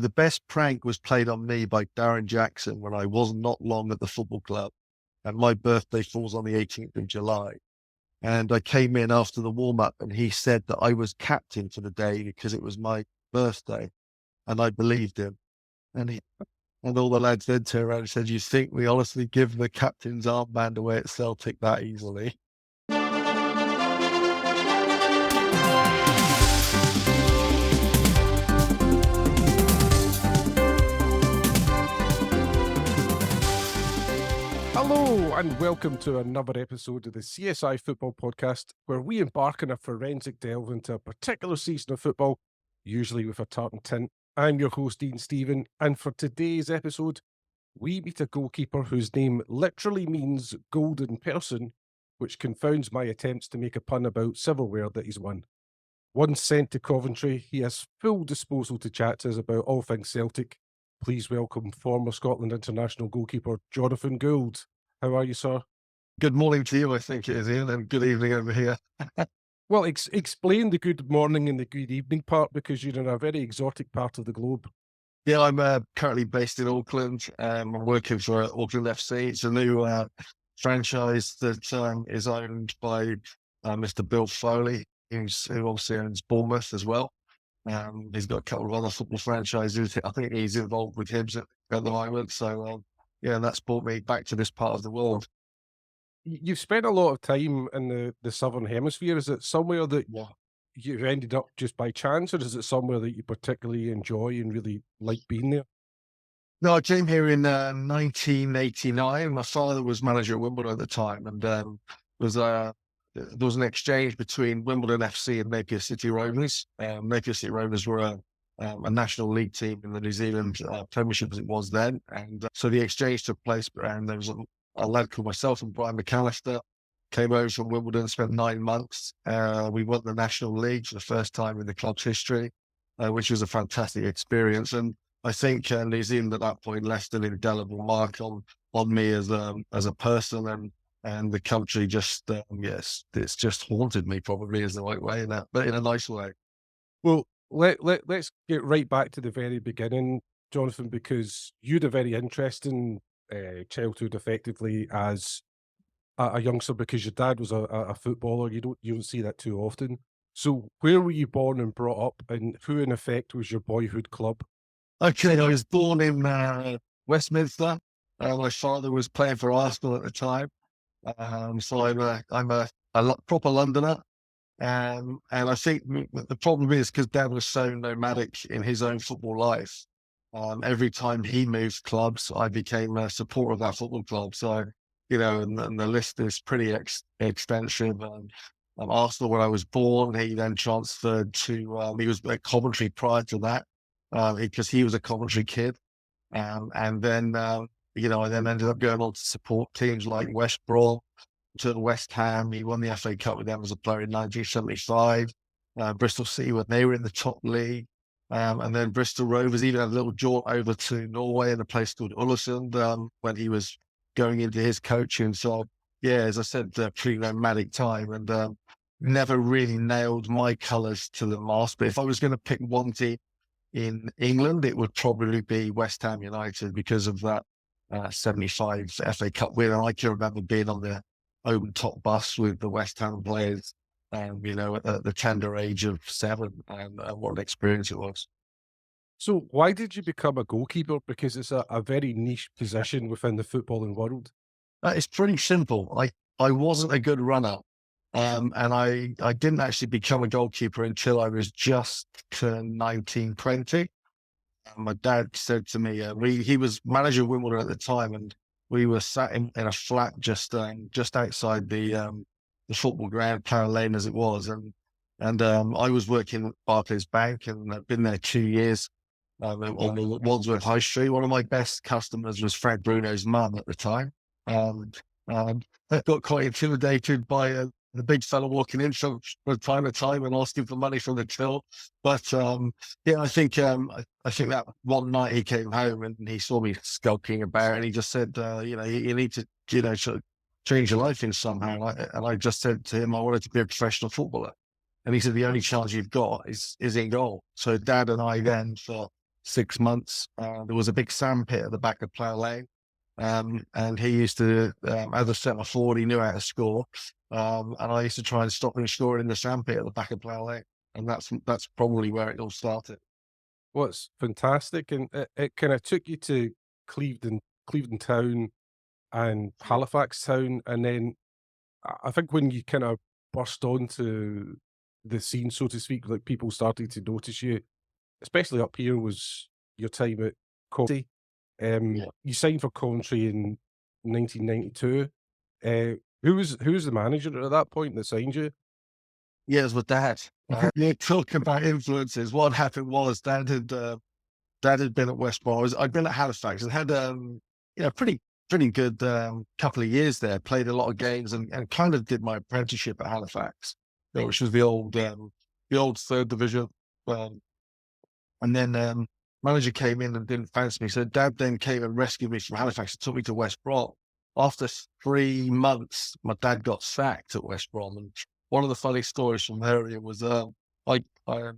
The best prank was played on me by Darren Jackson when I was not long at the football club, and my birthday falls on the 18th of July. And I came in after the warm-up and he said that I was captain for the day because it was my birthday, and I believed him. And and all the lads then turned around and said, "You think we honestly give the captain's armband away at Celtic that easily?" Hello and welcome to another episode of the CSI Football Podcast, where we embark on a forensic delve into a particular season of football, usually with a tartan tint. I'm your host, Ian Stephen, and for today's episode, we meet a goalkeeper whose name literally means golden person, which confounds my attempts to make a pun about silverware that he's won. Once sent to Coventry, he has full disposal to chat to us about all things Celtic. Please welcome former Scotland international goalkeeper Jonathan Gould. How are you, sir? Good morning to you, I think it is, Ian, and good evening over here. Well, explain the good morning and the good evening part, because you're in a very exotic part of the globe. Yeah, I'm currently based in Auckland. I'm working for Auckland FC. It's a new franchise that is owned by Mr. Bill Foley, who obviously owns Bournemouth as well. He's got a couple of other football franchises. I think he's involved with Hibs at the moment. So, yeah, that's brought me back to this part of the world. You've spent a lot of time in the Southern Hemisphere. Is it somewhere that you ended up just by chance, or is it somewhere that you particularly enjoy and really like being there? No, I came here in 1989. My father was manager at Wimbledon at the time, and there was an exchange between Wimbledon FC and Napier City Rovers. Napier City Rovers were a national league team in the New Zealand Premiership as it was then, and so the exchange took place. And there was a lad called myself and Brian McAllister came over from Wimbledon, spent 9 months. We won the National League for the first time in the club's history, which was a fantastic experience. And I think New Zealand at that point left an indelible mark on me as a person, and the country just yes, it's just haunted me, probably is the right way, but in a nice way. Well, let's get right back to the very beginning, Jonathan, because you had a very interesting childhood, effectively, as a youngster, because your dad was a footballer. You don't see that too often. So where were you born and brought up, and who in effect was your boyhood club? Okay, I was born in Westminster. My father was playing for Arsenal at the time, so I'm a proper Londoner. And I think the problem is because Dad was so nomadic in his own football life. Every time he moved clubs, I became a supporter of that football club. So, and the list is pretty extensive. Arsenal, when I was born, he then transferred to, he was at Coventry prior to that, because he was a Coventry kid. And then, I then ended up going on to support teams like West Brom, to West Ham. He won the FA Cup with them as a player in 1975. Bristol City, when they were in the top league. And then Bristol Rovers even had a little jaunt over to Norway in a place called Ullesund when he was going into his coaching. So, yeah, as I said, pretty nomadic time, and never really nailed my colours to the mast. But if I was going to pick one team in England, it would probably be West Ham United because of that 75 FA Cup win. And I can remember being on the open top bus with the West Ham players, at the tender age of 7, and what an experience it was. So why did you become a goalkeeper? Because it's a very niche position within the footballing world. It's pretty simple. I wasn't a good runner, and I didn't actually become a goalkeeper until I was just turned 19, 20. My dad said to me, he was manager of Wimbledon at the time, and we were sat in a flat just outside the football ground, Carroll Lane as it was, and I was working at Barclays Bank, and I'd been there 2 years on the Wandsworth High Street. One of my best customers was Fred Bruno's mum at the time. I got quite intimidated by the big fella walking in from time to time and asking for money from the till. But yeah, I think that one night he came home and he saw me skulking about, and he just said, you need to, sort of change your life in somehow. And I just said to him, I wanted to be a professional footballer. And he said, the only chance you've got is in goal. So Dad and I then, for 6 months. There was a big sandpit at the back of Plough Lane. And he used to, as a centre forward, he knew how to score. And I used to try and stop him scoring in the sandpit at the back of Plough Lane. And that's probably where it all started. Well, it's fantastic, and it kind of took you to Clevedon Town and Halifax Town, and then I think when you kind of burst onto the scene, so to speak, like people started to notice you, especially up here, was your time at Coventry. Yeah. You signed for Coventry in 1992. Who was the manager at that point that signed you? Yeah, it was with Dad. Yeah, talking about influences. What happened was Dad had been at West Brom. I'd been at Halifax and had pretty good couple of years there. Played a lot of games and kind of did my apprenticeship at Halifax, which was the old third division. Um, and then manager came in and didn't fancy me, so Dad then came and rescued me from Halifax and took me to West Brom. After 3 months, my dad got sacked at West Brom, and one of the funny stories from the area was I I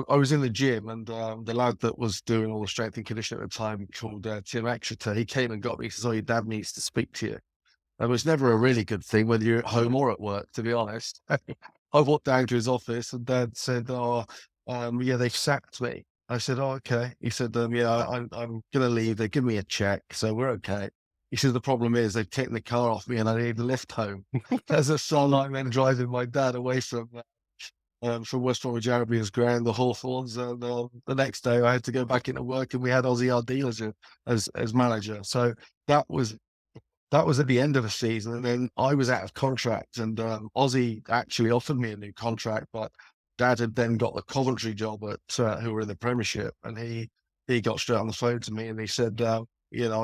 I was in the gym and the lad that was doing all the strength and conditioning at the time called Tim Exeter, he came and got me. He says, "Oh, your dad needs to speak to you." And it was never a really good thing, whether you're at home or at work, to be honest. I walked down to his office and Dad said, "Oh, yeah, they've sacked me." I said, "Oh, okay." He said, "Yeah, I'm going to leave. They give me a check, so we're okay." He said, "The problem is they've taken the car off me and I need a lift home." As a son, I'm then driving my dad away from West Bromwich Albions ground, the Hawthorns, and the next day I had to go back into work, and we had Ozzy Ardeel as manager. So that was that was at the end of the season, and then I was out of contract, and Ozzy actually offered me a new contract, but Dad had then got the Coventry job who were in the Premiership, and he got straight on the phone to me and he said, "I'd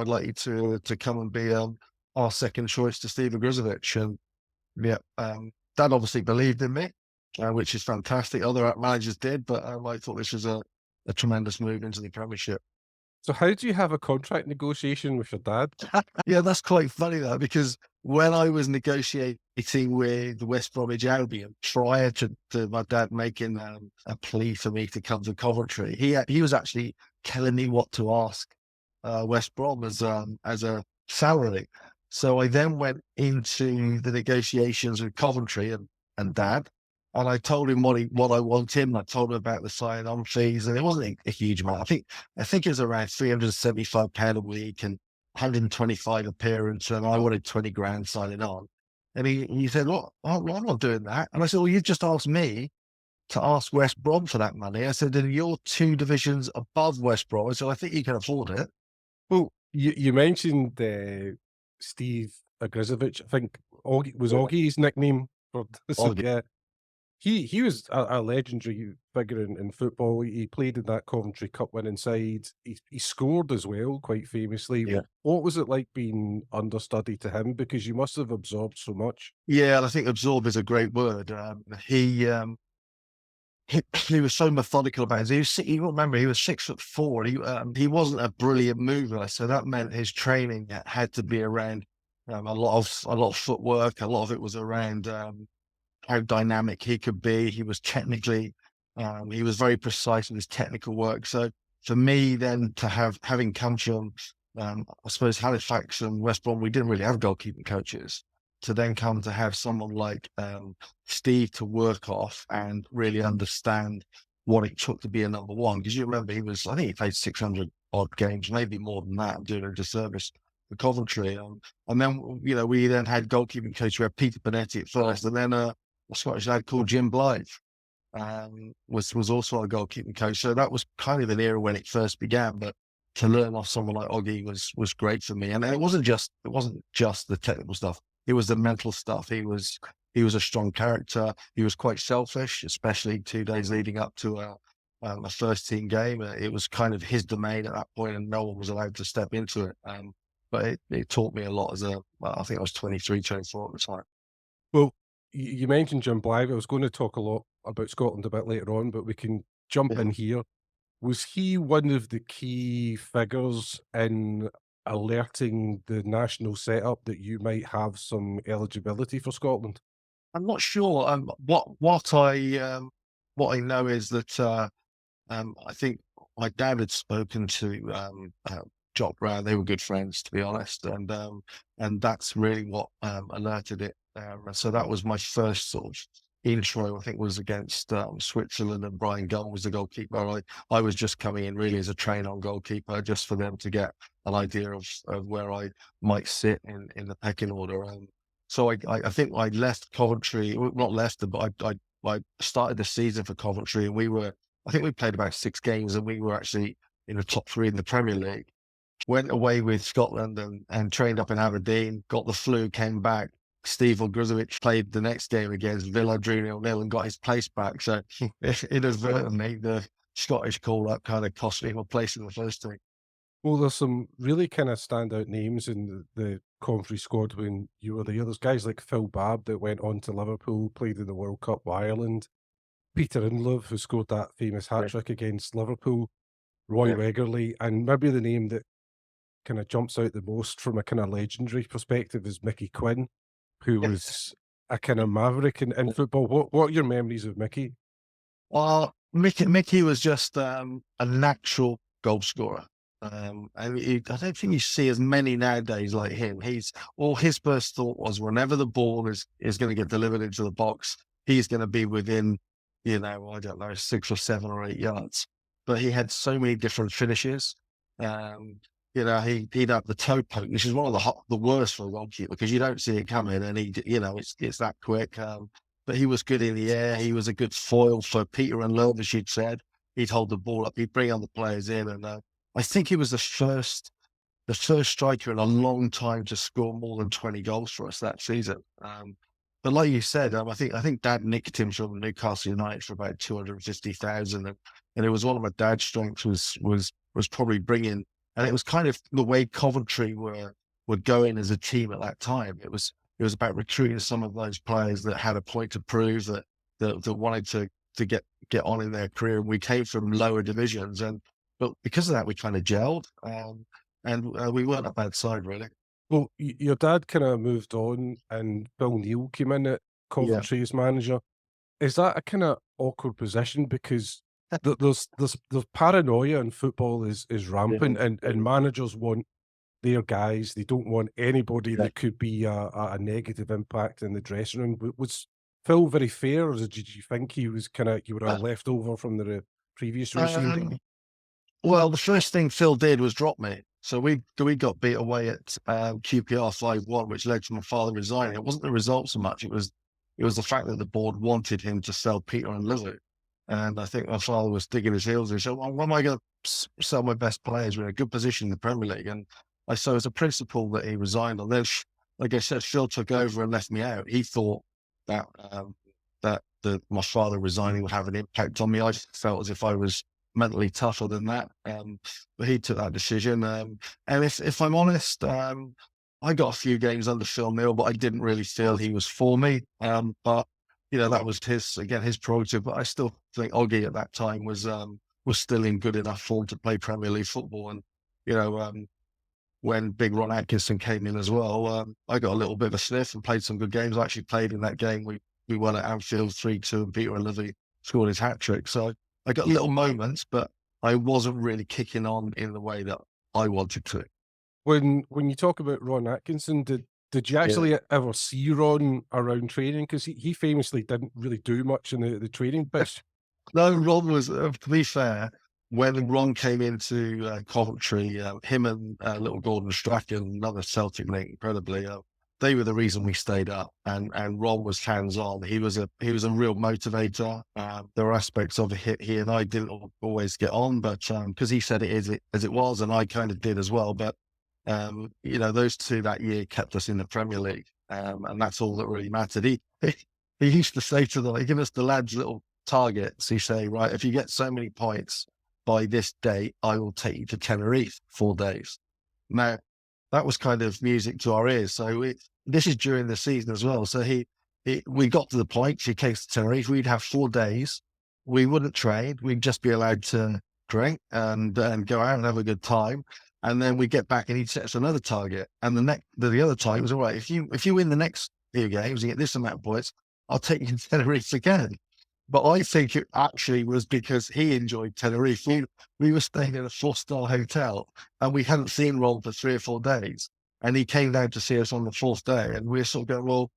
like you to come and be our second choice to Steve Grizovic." And yeah, Dad obviously believed in me, which is fantastic. Other managers did, but I thought this was a tremendous move into the Premiership. So how do you have a contract negotiation with your dad? Yeah, that's quite funny though, because when I was negotiating with the West Bromwich Albion prior to my dad making a plea for me to come to Coventry, he was actually telling me what to ask West Brom as a salary. So I then went into the negotiations with Coventry and Dad, and I told him what I want him. I told him about the sign-on fees, and it wasn't a huge amount. I think it was around £375 a week and 125 appearance, and I wanted 20 grand signing on. And he said, "Well, I'm not doing that." And I said, "Well, you just asked me to ask West Brom for that money." I said, "And you're two divisions above West Brom, so I think you can afford it." Well, you mentioned Steve Grizovic. I think Augie was Yeah. Augie's nickname for so Oh, yeah. He was a legendary figure in football. He played in that Coventry Cup winning side. He scored as well, quite famously. yeah. What was it like being understudy to him? Because you must have absorbed so much. Yeah, and I think absorb is a great word. He was so methodical about it. You remember, he was 6'4". He wasn't a brilliant mover, so that meant his training had to be around a lot of footwork. A lot of it was around how dynamic he could be. He was technically, he was very precise with his technical work. So for me, then having come from, I suppose Halifax and West Brom, we didn't really have goalkeeping coaches. To then come to have someone like Steve to work off and really understand what it took to be a number one. Because you remember, I think he played 600 odd games, maybe more than that, doing a disservice for Coventry. And then, we then had goalkeeping coach. We had Peter Bonetti at first, and then a Scottish lad called Jim Blythe was also our goalkeeping coach. So that was kind of an era when it first began. But to learn off someone like Oggy was great for me. And it wasn't just the technical stuff. It was the mental stuff. He was a strong character. He was quite selfish, especially 2 days leading up to a first team game. It was kind of his domain at that point, and no one was allowed to step into it. But it taught me a lot I think I was 23, 24 at the time. Well, you mentioned Jim Blythe. I was going to talk a lot about Scotland a bit later on, but we can jump Yeah. in here. Was he one of the key figures in alerting the national setup that you might have some eligibility for Scotland? I'm not sure. What I know is that I think my dad had spoken to Jock Brown. They were good friends, to be honest, and that's really what alerted it. So that was my first sort of intro. I think was against Switzerland, and Brian Gunn was the goalkeeper. I was just coming in really as a train-on goalkeeper, just for them to get an idea of where I might sit in the pecking order. So I think I left Coventry, not left them, but I started the season for Coventry, and I think we played about 6 games, and we were actually in the top 3 in the Premier League. Went away with Scotland and trained up in Aberdeen, got the flu, came back. Steve Ogrizovic played the next game against Villa, drew 0-0 and got his place back. So inadvertently, the Scottish call-up kind of cost me my place in the first team. Well, there's some really kind of standout names in the Coventry squad when you were there. There's guys like Phil Babb that went on to Liverpool, played in the World Cup with Ireland. Peter Inlove, who scored that famous hat-trick against Liverpool. Roy Wegerle, and maybe the name that kind of jumps out the most from a kind of legendary perspective is Mickey Quinn, who was a kind of maverick in football. What are your memories of Mickey? Well, Mickey was just a natural goal scorer. And I don't think you see as many nowadays like him. His first thought was whenever the ball is going to get delivered into the box, he's going to be within, I don't know, 6 or 7 or 8 yards. But he had so many different finishes. He'd have the toe poke, which is one of the worst for a goalkeeper because you don't see it coming, and it's that quick. But he was good in the air. He was a good foil for Peter and Love, as you'd said. He'd hold the ball up. He'd bring other players in, and I think he was the first striker in a long time to score more than 20 goals for us that season. But like you said, I think Dad nicked him from Newcastle United for about 250,000, and it was one of my dad's strengths was probably bringing, and it was kind of the way Coventry were going as a team at that time. It was about recruiting some of those players that had a point to prove, that wanted to get on in their career. And we came from lower divisions, but because of that, we kind of gelled, and we weren't a bad side, really. Well, your dad kind of moved on, and Bill Neal came in at Coventry as manager. Is that a kind of awkward position because there's paranoia in football is rampant, and managers want their guys. They don't want anybody that could be a negative impact in the dressing room. Was Phil very fair, or did you think he was you were a leftover from the previous regime? Well, the first thing Phil did was drop me. So we got beat away at QPR 5-1, which led to my father resigning. It wasn't the result so much; it was the fact that the board wanted him to sell Peter and Lizzie. And I think my father was digging his heels. He said, "Well, when am I going to sell my best players? We're in a good position in the Premier League." And so as a principle that he resigned on. Then, like I said, Phil took over and left me out. He thought that my father resigning would have an impact on me. I just felt as if I was mentally tougher than that. But he took that decision. And if I'm honest, I got a few games under Phil Neal, but I didn't really feel he was for me. But that was his prerogative. But I still think Oggy at that time was still in good enough form to play Premier League football. And when Big Ron Atkinson came in as well, I got a little bit of a sniff and played some good games. I actually played in that game. We won at Anfield 3-2, and Peter and Livy scored his hat trick. So I got little moments, but I wasn't really kicking on in the way that I wanted to. When you talk about Ron Atkinson, did you actually ever see Ron around training? Because he famously didn't really do much in the training bit. No, Ron was, to be fair, when Ron came into Coventry, him and little Gordon Strachan, another Celtic link, incredibly, they were the reason we stayed up. And Ron was hands-on. He was a real motivator. There were aspects of it he and I didn't always get on, but because he said it as it was, and I kind of did as well. But those two that year kept us in the Premier League, and that's all that really mattered. He used to say to them, he'd give us the lads little targets. He'd say, right, if you get so many points by this date, I will take you to Tenerife 4 days. Now, that was kind of music to our ears. So this is during the season as well. So we got to the point, he came to Tenerife, we'd have 4 days. We wouldn't train. We'd just be allowed to drink and go out and have a good time. And then we get back and he'd set us another target. And the other target was, all right, if you win the next few games, you get this amount of points, I'll take you to Tenerife again. But I think it actually was because he enjoyed Tenerife. We were staying in a 4-star hotel and we hadn't seen Ron for 3 or 4 days. And he came down to see us on the 4th day. And we were sort of going, well,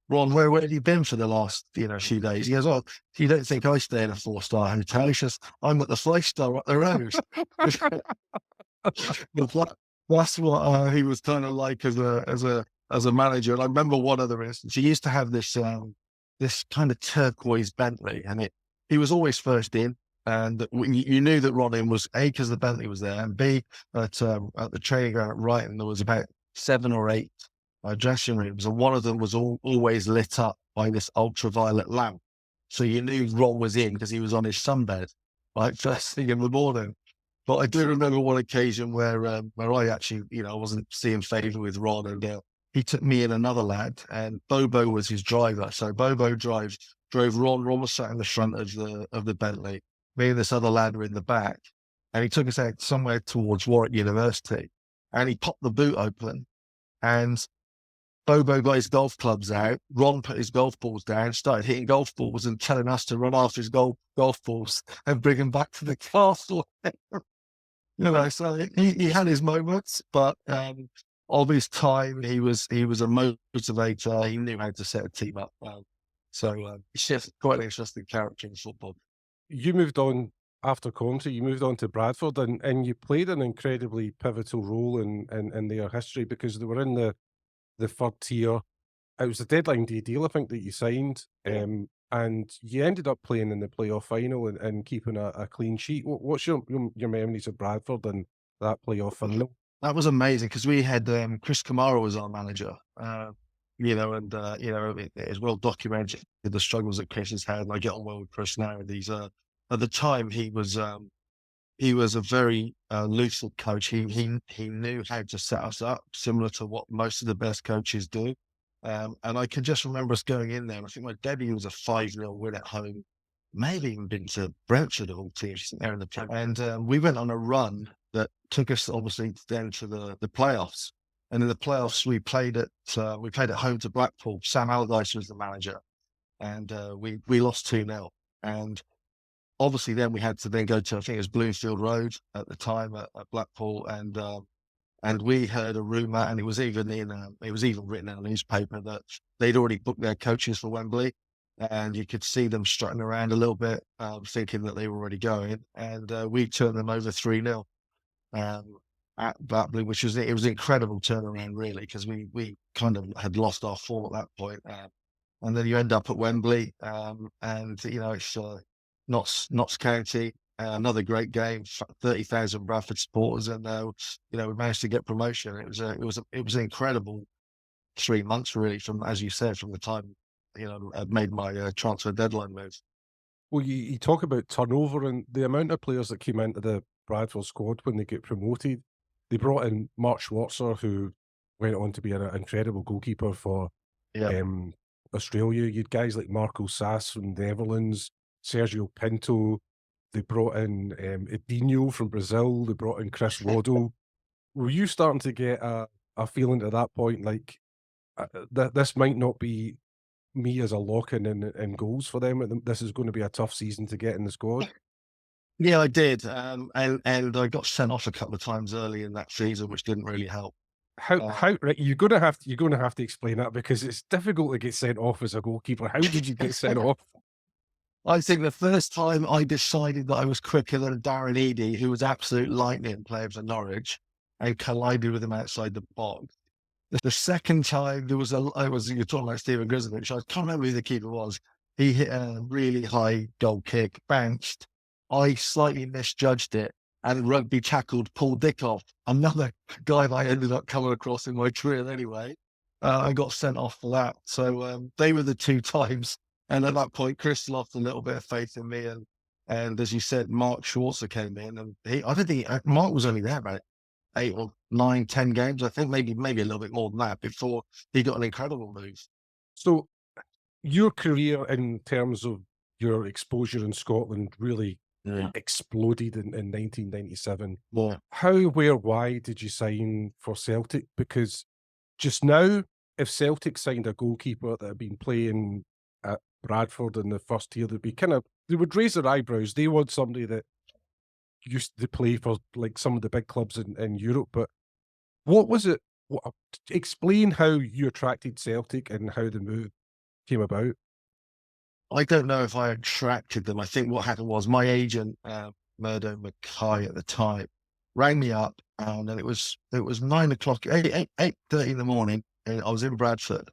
Ron, where have you been for the last, few days? He goes, oh, you don't think I stay in a 4-star hotel? He says, I'm at the 5-star up the road. That's what he was kind of like as a manager. And I remember one other instance. He used to have this kind of turquoise Bentley, and he was always first in. And you knew that Ron was A, because the Bentley was there, and B, at the training ground at Brighton, there was about 7 or 8 dressing rooms, and one of them was always lit up by this ultraviolet lamp. So you knew Ron was in because he was on his sunbed, like first thing in the morning. But I do remember one occasion where I actually, I wasn't seeing favour with Ron, and he took me and another lad, and Bobo was his driver. So Bobo drove Ron. Ron was sat in the front of the Bentley. Me and this other lad were in the back, and he took us out somewhere towards Warwick University, and he popped the boot open, and Bobo got his golf clubs out. Ron put his golf balls down, started hitting golf balls and telling us to run after his golf balls and bring them back to the castle. So he had his moments, but of his time, he was a motivator. He knew how to set a team up well. So he's just quite an interesting character in football. You moved on after Coventry, you moved on to Bradford, and you played an incredibly pivotal role in their history, because they were in the 3rd tier. It was a deadline day deal, I think, that you signed, and you ended up playing in the playoff final and keeping a clean sheet. What's your memories of Bradford and that playoff final? That was amazing, because we had Chris Kamara was our manager, and it is well documented the struggles that Chris has had, and I get on well with Chris now. And at the time he was a very lucid coach. He knew how to set us up, similar to what most of the best coaches do. And I can just remember us going in there. And I think my debut was a 5-0 win at home. Maybe even been to Brentford of all teams there in the play. And we went on a run that took us obviously then to the playoffs. And in the playoffs, we played at home to Blackpool. Sam Allardyce was the manager, and we lost 2-0. And obviously, then we had to go to, I think it was Bloomfield Road at the time at Blackpool, and we heard a rumor, and it was even written in a newspaper, that they'd already booked their coaches for Wembley, and you could see them strutting around a little bit, thinking that they were already going, and we turned them over 3-0 at Wembley, which was it was an incredible turnaround, really, because we kind of had lost our form at that point, and then you end up at Wembley, and it's Notts County, another great game, 30,000 Bradford supporters, and we managed to get promotion. It was an incredible 3 months, really, from, as you said, from the time I'd made my transfer deadline move. Well, you talk about turnover and the amount of players that came into the Bradford squad when they get promoted. They brought in Mark Schwarzer, who went on to be an incredible goalkeeper for Australia. You had guys like Marco Sass from the Netherlands, Sergio Pinto. They brought in Edinho from Brazil. They brought in Chris Waddle. Were you starting to get a feeling at that point like that this might not be me as a lock-in in goals for them? This is going to be a tough season to get in the squad? Yeah, I did, and I got sent off a couple of times early in that season, which didn't really help. How right, you're gonna have to explain that, because it's difficult to get sent off as a goalkeeper. How did you get sent off? I think the first time I decided that I was quicker than Darren Eadie, who was absolute lightning player for Norwich, and collided with him outside the box. The second time you're talking about Stephen Grisovich, I can't remember who the keeper was. He hit a really high goal kick, bounced. I slightly misjudged it and rugby tackled Paul Dickoff, another guy that I ended up coming across in my career anyway. I got sent off for that. So they were the 2 times. And at that point, Chris lost a little bit of faith in me. And as you said, Mark Schwarzer came in, and I don't think Mark was only there about 8 or 9, 10 games. I think maybe a little bit more than that before he got an incredible move. So your career in terms of your exposure in Scotland really exploded in 1997. Yeah. How, where, why did you sign for Celtic? Because just now, if Celtic signed a goalkeeper that had been playing at Bradford in the first year, they would raise their eyebrows. They want somebody that used to play for like some of the big clubs in Europe. But what was it? Explain how you attracted Celtic and how the move came about. I don't know if I attracted them. I think what happened was my agent, Murdo Mackay at the time, rang me up, and then it was 9 o'clock, 8:30 in the morning, and I was in Bradford.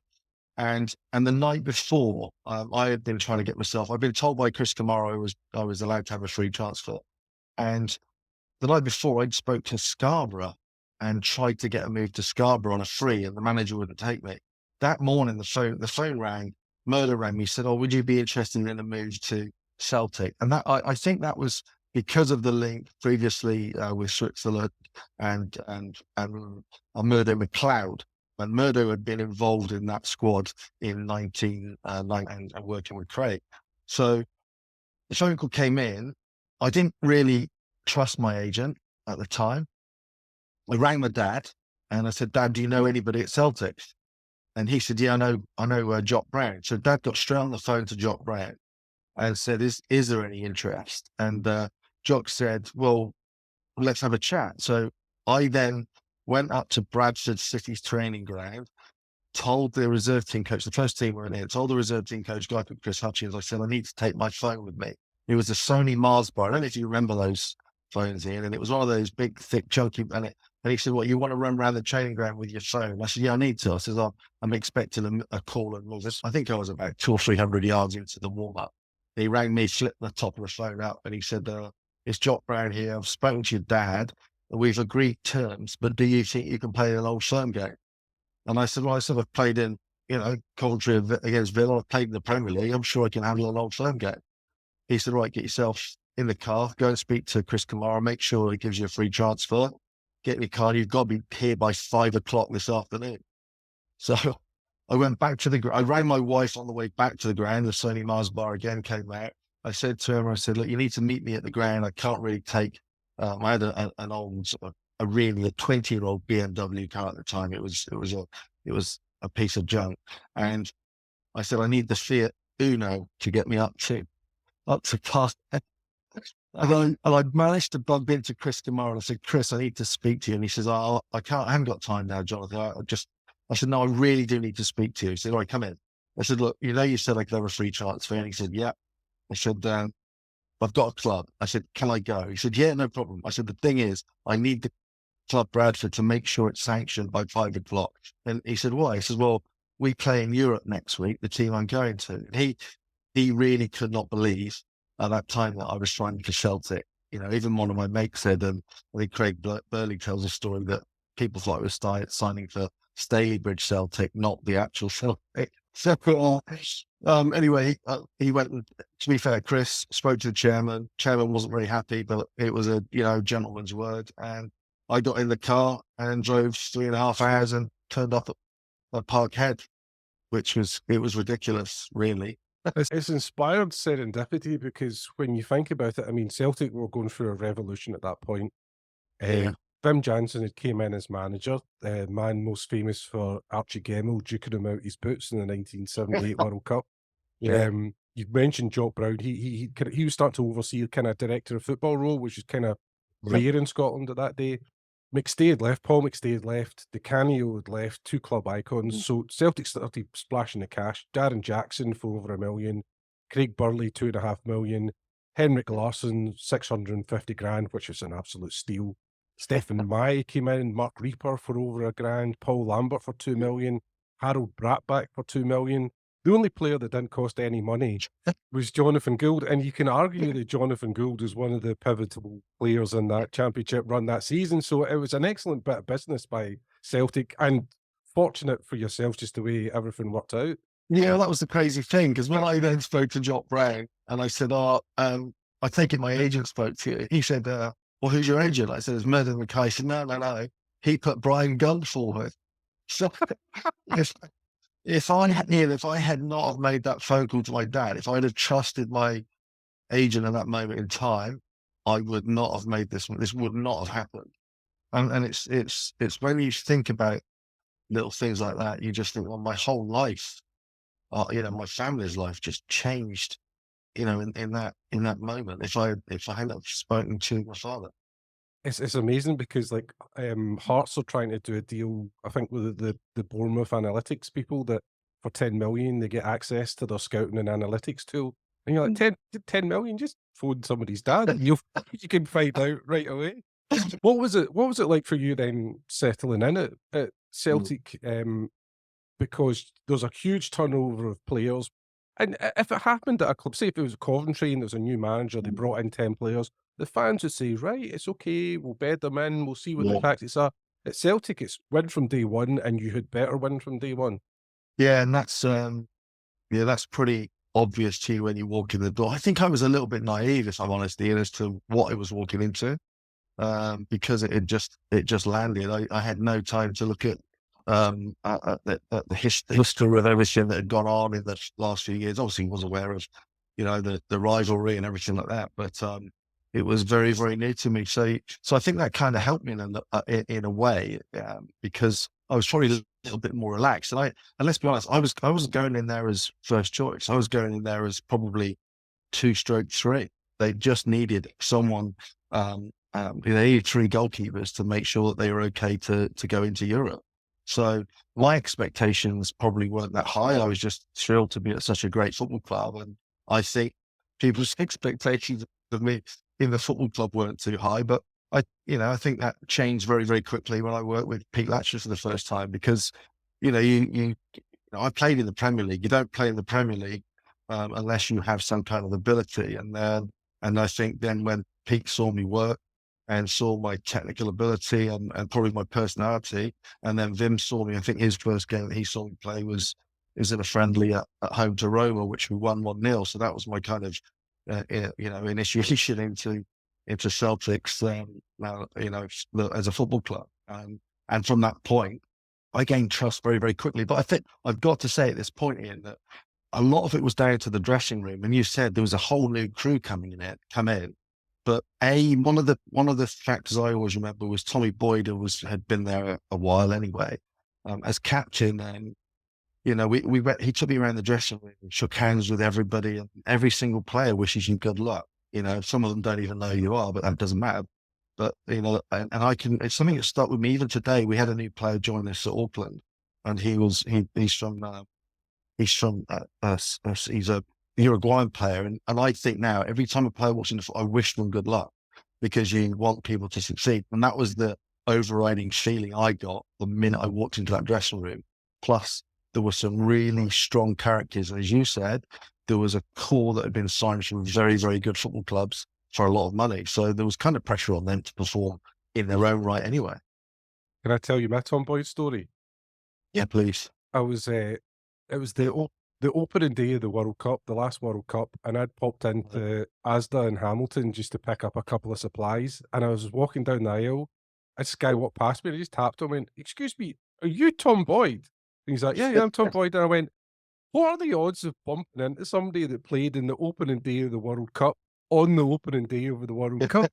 And the night before, I had been trying to get myself. I'd been told by Chris Kamara I was allowed to have a free transfer, and the night before I'd spoke to Scarborough and tried to get a move to Scarborough on a free, and the manager wouldn't take me. That morning, the phone rang. Murder rang me, said, "Oh, would you be interested in a move to Celtic?" And I think that was because of the link previously with Switzerland and Murdo McLeod. And Murdo had been involved in that squad in 1990 and working with Craig. So the phone call came in. I didn't really trust my agent at the time. I rang my dad and I said, "Dad, do you know anybody at Celtic?" And he said, "Yeah, I know Jock Brown." So Dad got straight on the phone to Jock Brown and said, "Is there any interest?" And Jock said, "Well, let's have a chat." So I then went up to Bradford City's training ground, told the reserve team coach, the first team were in here, told the reserve team coach, a guy called Chris Hutchins, I said, "I need to take my phone with me." It was a Sony Mars bar. I don't know if you remember those phones, Ian, and it was one of those big, thick, chunky, and he said, "What, you want to run around the training ground with your phone?" I said, "Yeah, I need to." I said, I'm expecting a call and all this. I think I was about 200 or 300 yards into the warm-up. He rang me, flipped the top of the phone up, and he said, "It's Jock Brown here. I've spoken to your dad. We've agreed terms, but do you think you can play an old firm game?" And I said, "Well, I've played in, Coventry against Villa. I've played in the Premier League. I'm sure I can handle an old firm game." He said, "Right, get yourself in the car, go and speak to Chris Kamara, make sure he gives you a free transfer. Get in your car. You've got to be here by 5 o'clock this afternoon." So I went back to I rang my wife on the way back to the ground. The Sony Mars bar again came out. I said to her, I said, "Look, you need to meet me at the ground. I can't really take, I had an old, a 20-year-old BMW car at the time. It was a piece of junk. And I said, I need the Fiat Uno to get me up to past." And I managed to bump into Chris Kamara, and I said, "Chris, I need to speak to you." And he says, I haven't got time now, Jonathan. I said, "No, I really do need to speak to you." He said, "All right, come in." I said, "Look, you said I could have a free transfer." And he said, "Yeah." I said, "I've got a club." I said, "Can I go?" He said, "Yeah, no problem." I said, "The thing is, I need the club Bradford to make sure it's sanctioned by 5 o'clock." And he said, "Why?" He says, "Well, we play in Europe next week, the team I'm going to." And he really could not believe at that time that I was trying for Celtic. Even one of my mates said, I think Craig Burley tells a story that people thought I was signing for Stalybridge Celtic, not the actual Celtic. So, anyway, he went, and, to be fair, Chris spoke to the chairman. Chairman wasn't very happy, but it was a, gentleman's word. And I got in the car and drove 3.5 hours and turned up at Parkhead, it was ridiculous, really. It's inspired serendipity because when you think about it, I mean, Celtic were going through a revolution at that point. Yeah. Wim Jansen had came in as manager, man most famous for Archie Gemmill duking him out his boots in the 1978 World Cup. Yeah. You mentioned Jock Brown. He was starting to oversee a kind of director of football role, which is kind of rare in Scotland at that day. McStay had left, Paul McStay had left, Di Canio had left, two club icons. So Celtic started splashing the cash. Darren Jackson for over $1 million, Craig Burley 2.5 million, Henrik Larsson 650 grand, which is an absolute steal. Stephen May came in, Mark Reaper for over $1,000, Paul Lambert for 2 million, Harold Bratback for 2 million. The only player that didn't cost any money was Jonathan Gould, and you can argue that Jonathan Gould is one of the pivotal players in that championship run that season. So it was an excellent bit of business by Celtic, and fortunate for yourselves just the way everything worked out. Yeah, that was the crazy thing, because when I then spoke to Jock Brown and I said, I take it my agent spoke to you. He said, "Well, who's your agent?" I said, "It's Murdo Mackay." He said, No. He put Brian Gunn forward. So if I had not have made that phone call to my dad, if I'd have trusted my agent at that moment in time, I would not have made this. This would not have happened. And it's when you think about little things like that, you just think, well, my whole life my family's life just changed, in that moment. If I hadn't have spoken to my father. It's amazing because like Hearts are trying to do a deal, I think, with the Bournemouth analytics people that for 10 million they get access to their scouting and analytics tool. And you're like, 10 million, just phone somebody's dad and you can find out right away. What was it like for you then settling in at Mm, Celtic? Because there's a huge turnover of players. And if it happened at a club, say if it was Coventry and there was a new manager, they mm, brought in 10 players, the fans would say, right, it's okay, we'll bed them in, we'll see what the yeah. tactics are. At Celtic, it's win from day one, and you had better win from day one. Yeah, and that's pretty obvious to you when you walk in the door. I think I was a little bit naive, if I'm honest, Ian, as to what I was walking into. Because it just landed. I had no time to look at the history of everything that had gone on in the last few years. Obviously, was aware of the rivalry and everything like that, but it was very very new to me. So I think that kind of helped me in a way, because I was probably a little bit more relaxed. And let's be honest, I wasn't going in there as first choice. I was going in there as probably two-stroke three. They just needed someone. They needed three goalkeepers to make sure that they were okay to go into Europe. So my expectations probably weren't that high. I was just thrilled to be at such a great football club, and I think people's expectations of me in the football club weren't too high. But I think that changed very, very quickly when I worked with Pete Latcher for the first time, because I played in the Premier League. You don't play in the Premier League unless you have some kind of ability. And I think then when Pete saw me work and saw my technical ability and probably my personality, and then Vim saw me, I think his first game that he saw me play was in a friendly at home to Roma, which we won 1-0. So that was my kind of initiation into Celtics, as a football club. And from that point, I gained trust very, very quickly. But I think I've got to say at this point, Ian, that a lot of it was down to the dressing room. And you said there was a whole new crew come in. But one of the factors I always remember was Tommy Boyd had been there a while anyway, as captain. And we went. He took me around the dressing room, shook hands with everybody, and every single player wishes you good luck. Some of them don't even know who you are, but that doesn't matter. But it's something that stuck with me even today. We had a new player join us at Auckland, and he's a Uruguayan player, and I think now every time a player walks in the foot, I wish them good luck, because you want people to succeed, and that was the overriding feeling I got the minute I walked into that dressing room. Plus, there were some really strong characters, and as you said, there was a core that had been signed from very, very good football clubs for a lot of money, so there was kind of pressure on them to perform in their own right anyway. Can I tell you my Tom Boyd story? Yeah, please. I was, it was the opening day of the World Cup, the last World Cup, and I'd popped into Asda in Hamilton just to pick up a couple of supplies, and I was walking down the aisle, and this guy walked past me, and I just tapped him and went, "Excuse me, are you Tom Boyd?" And he's like, "Yeah, yeah, I'm Tom Boyd." And I went, "What are the odds of bumping into somebody that played in the opening day of the World Cup on the opening day of the World Cup?"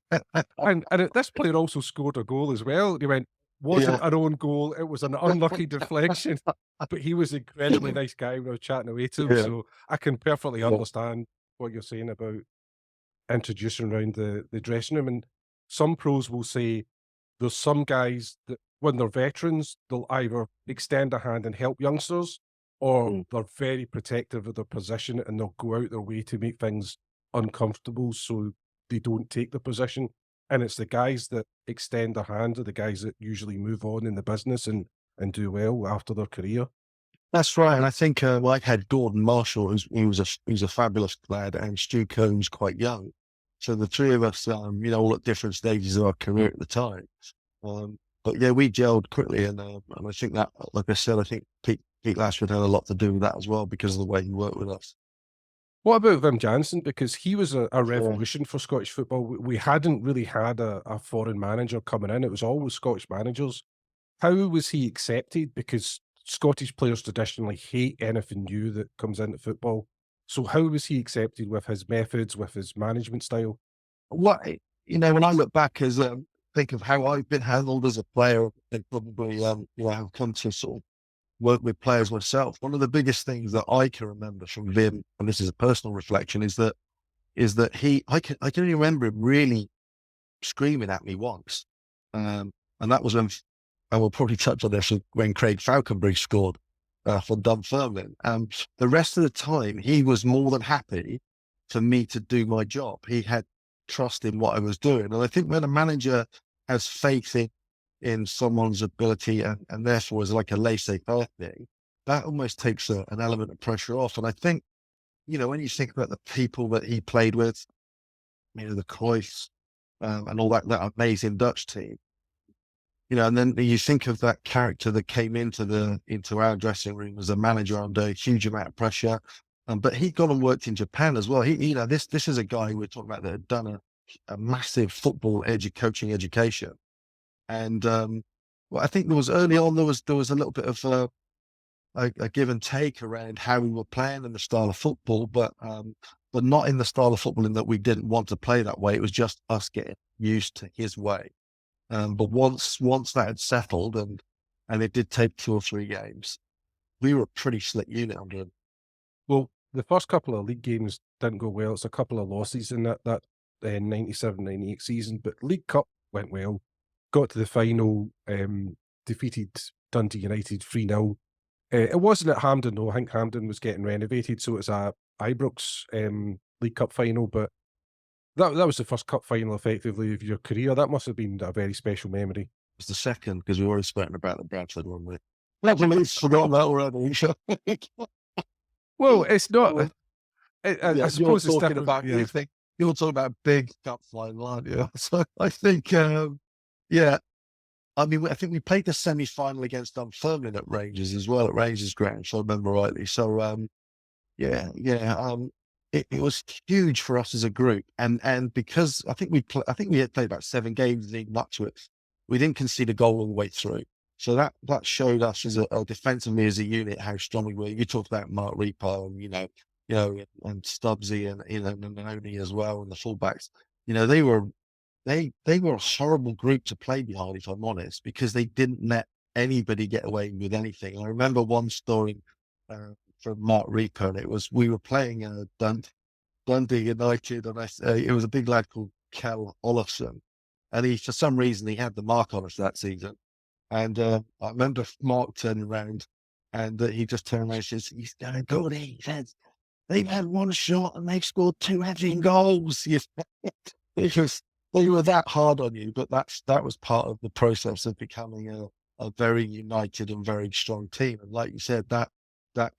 And this player also scored a goal as well. And he went, "Wasn't Yeah. an own goal, it was an unlucky deflection." But he was an incredibly nice guy when I was chatting away to him, Yeah. so I can perfectly Yeah. understand what you're saying about introducing around the dressing room. And some pros will say there's some guys that when they're veterans, they'll either extend a hand and help youngsters, or Mm. they're very protective of their position and they'll go out their way to make things uncomfortable so they don't take the position. And it's the guys that extend their hand are the guys that usually move on in the business and do well after their career. That's right, and I think I had Gordon Marshall, he was a fabulous lad, and Stu Combs quite young. So the three of us, all at different stages of our career at the time. But yeah, we gelled quickly, and I think that, like I said, I think Pete Lashford had a lot to do with that as well, because of the way he worked with us. What about Wim Jansen? Because he was a Yeah. revolution for Scottish football. We hadn't really had a foreign manager coming in. It was always Scottish managers. How was he accepted? Because Scottish players traditionally hate anything new that comes into football. So how was he accepted with his methods, with his management style? When I look back think of how I've been handled as a player, I probably, have come to sort of worked with players myself, one of the biggest things that I can remember from Vim, and this is a personal reflection, is that I can only remember him really screaming at me once. And that was when, and we'll probably touch on this, when Craig Falconbury scored for Dunfermline. The rest of the time, he was more than happy for me to do my job. He had trust in what I was doing. And I think when a manager has faith in someone's ability and therefore is like a laissez-faire thing, that almost takes an element of pressure off. And I think, when you think about the people that he played with, the Cruyffs, and all that amazing Dutch team, and then you think of that character that came into our dressing room as a manager under a huge amount of pressure. But he'd gone and worked in Japan as well. This is a guy we're talking about that had done a massive football coaching education. And I think there was early on, there was a little bit of a give and take around how we were playing and the style of football, but not in the style of football in that we didn't want to play that way. It was just us getting used to his way. But once that had settled, and it did take 2 or 3 games, we were a pretty slick unit under him. Well, the first couple of league games didn't go well. It's a couple of losses in that 97-98 season, but League Cup went well. Got to the final, defeated Dundee United 3-0. It wasn't at Hampden though. I think Hampden was getting renovated, so it's a Ibrox League Cup final. But that was the first cup final, effectively, of your career. That must have been a very special memory. It was the second, because we were already spoken about the Bradford one. We forgot that already. Well, it's not. I suppose you're it's talking about you're talking about big cup final, aren't you? So I think, yeah. I mean, I think we played the semi-final against Dunfermline at Rangers as well, at Rangers ground, if I remember rightly. So, it was huge for us as a group, and because I think we had played about 7 games leading up to it, we didn't concede a goal all the way through. So that showed us as a defensively as a unit how strong we were. You talked about Mark Repo and and Stubbsy and Noni as well, and the fullbacks. They were a horrible group to play behind, if I'm honest, because they didn't let anybody get away with anything. I remember one story from Mark Reaper, and it was, we were playing Dundee United, and it was a big lad called Kel Olafson, and for some reason, he had the mark on us that season. And I remember Mark turning around, and he just turned around and says, "He's going good." He says, "They've had 1 shot and they've scored 2 effing goals." Because they were that hard on you, but that was part of the process of becoming a very united and very strong team. And like you said, that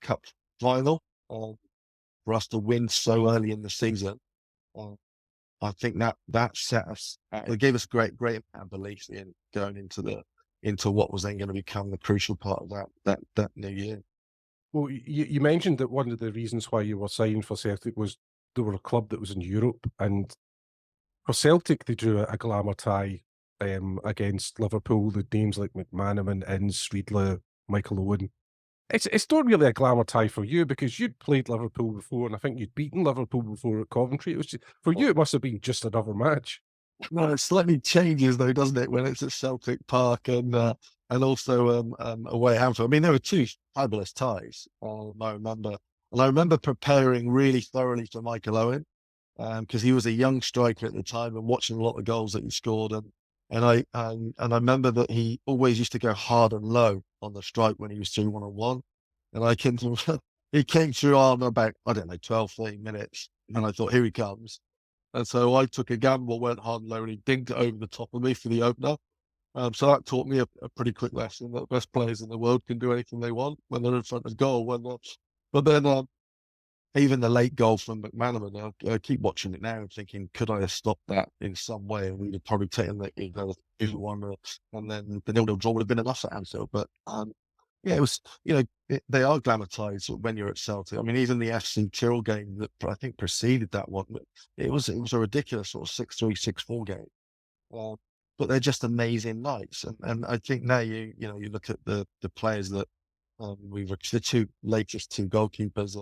cup final, for us to win so early in the season, I think that set us. It gave us great amount of belief in going into what was then going to become the crucial part of that new year. Well, you mentioned that one of the reasons why you were signed for Celtic was they were a club that was in Europe, and for Celtic they drew a glamour tie against Liverpool. The names like McManaman, Ince, Riedler, Michael Owen. It's not really a glamour tie for you because you'd played Liverpool before, and I think you'd beaten Liverpool before at Coventry. It was for you. It must have been just another match. No, it slightly changes though, doesn't it, when it's at Celtic Park and also away at Hampton. I mean, there were 2 fabulous ties. I remember preparing really thoroughly for Michael Owen, because he was a young striker at the time, and watching a lot of goals that he scored. And I remember that he always used to go hard and low on the strike when he was through 1-on-1. And he came through on about, I don't know, 12, 13 minutes. And I thought, here he comes. And so I took a gamble, went hard and low, and he dinged it over the top of me for the opener. So that taught me a pretty quick lesson that the best players in the world can do anything they want when they're in front of goal. But then even the late goal from McManaman, I keep watching it now and thinking, could I have stopped that in some way? And we'd have probably taken the 2-1, and then the 0-0 draw would have been enough at Anfield. But yeah, it was, they are glamorized when you're at Celtic. I mean, even the FC Tyrrell game that I think preceded that one, it was a ridiculous sort of 6-3, 6-4 game. But they're just amazing nights. And I think now you look at the players that the latest 2 goalkeepers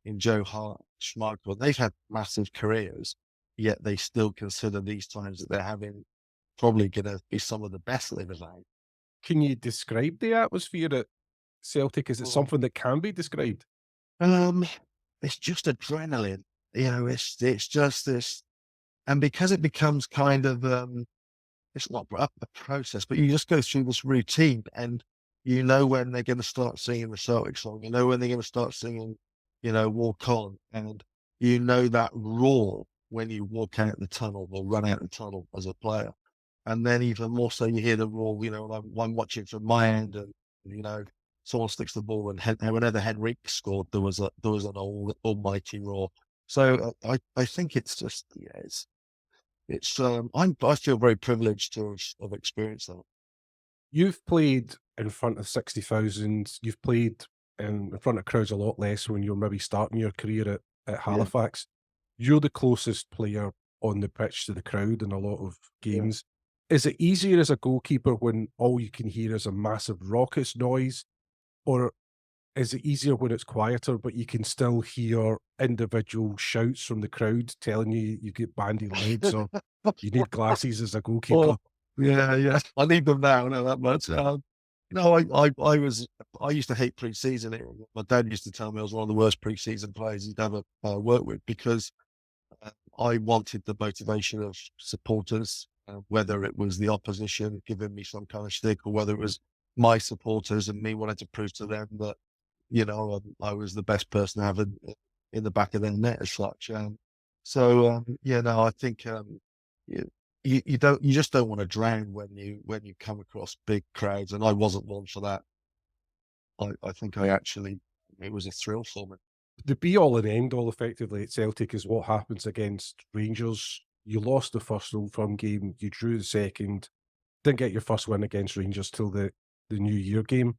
in Joe Hart, Schmeichel, they've had massive careers, yet they still consider these times that they're having probably going to be some of the best they've ever had. Can you describe the atmosphere at Celtic? Is it something that can be described? Um, it's just adrenaline. It's just this, and because it becomes kind of it's not a process, but you just go through this routine, and you know when they're going to start singing the Celtic song. You know when they're going to start singing, Walk On, and you know that roar when you walk out the tunnel or run out the tunnel as a player. And then even more so, you hear the roar, I'm watching from my end, and, someone sticks the ball, and whenever Henrik scored, there was an almighty roar. So I think it's just, I feel very privileged to have experienced that. You've played in front of 60,000. You've played in front of crowds a lot less when you're maybe starting your career at Yeah, Halifax. You're the closest player on the pitch to the crowd in a lot of yeah. games. Is it easier as a goalkeeper when all you can hear is a massive raucous noise, or is it easier when it's quieter, but you can still hear individual shouts from the crowd telling you you get bandy legs or you need glasses as a goalkeeper? Oh, yeah, yeah. I need them now, not that much. No, I used to hate pre-season. My dad used to tell me I was one of the worst pre-season players he'd ever worked with, because I wanted the motivation of supporters, whether it was the opposition giving me some kind of shtick, or whether it was my supporters and me wanting to prove to them that, I was the best person to have in the back of their net as such. Yeah, no, I think you, you just don't want to drown when you come across big crowds, and I wasn't one for that. I think it was a thrill for me. The be all and end all effectively at Celtic is what happens against Rangers. You lost the first Old Firm game, you drew the second, didn't get your first win against Rangers till the New Year game.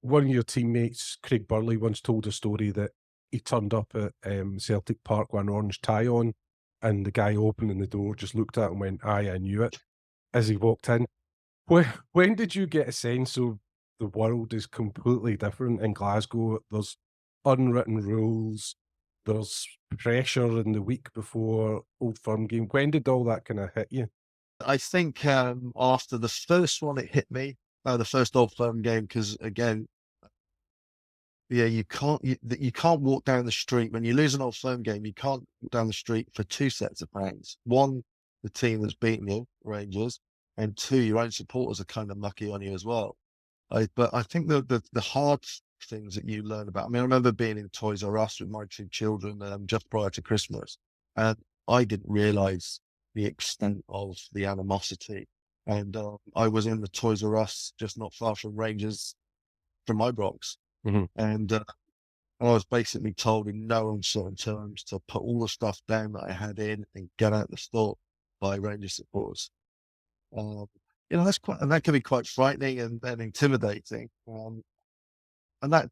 One of your teammates, Craig Burley, once told a story that he turned up at Celtic Park with an orange tie on, and the guy opening the door just looked at him and went, "Aye, I knew it," as he walked in. When did you get a sense of the world is completely different in Glasgow? There's unwritten rules, there's pressure in the week before Old Firm game. When did all that kind of hit you? I think after the first one, it hit me. The first Old Firm game, because again, yeah, you can't walk down the street when you lose an Old Firm game. You can't walk down the street for two sets of fans. One, the team that's beaten you, Rangers, and two, your own supporters are kind of mucky on you as well. But I think the hard things that you learn about. I mean, I remember being in Toys R Us with my two children just prior to Christmas, and I didn't realise the extent of the animosity. And I was in the Toys R Us just not far from Rangers, from my Bronx, Mhm. and I was basically told in no uncertain terms to put all the stuff down that I had in and get out the store by Rangers supporters. Um, that can be quite frightening and intimidating. And that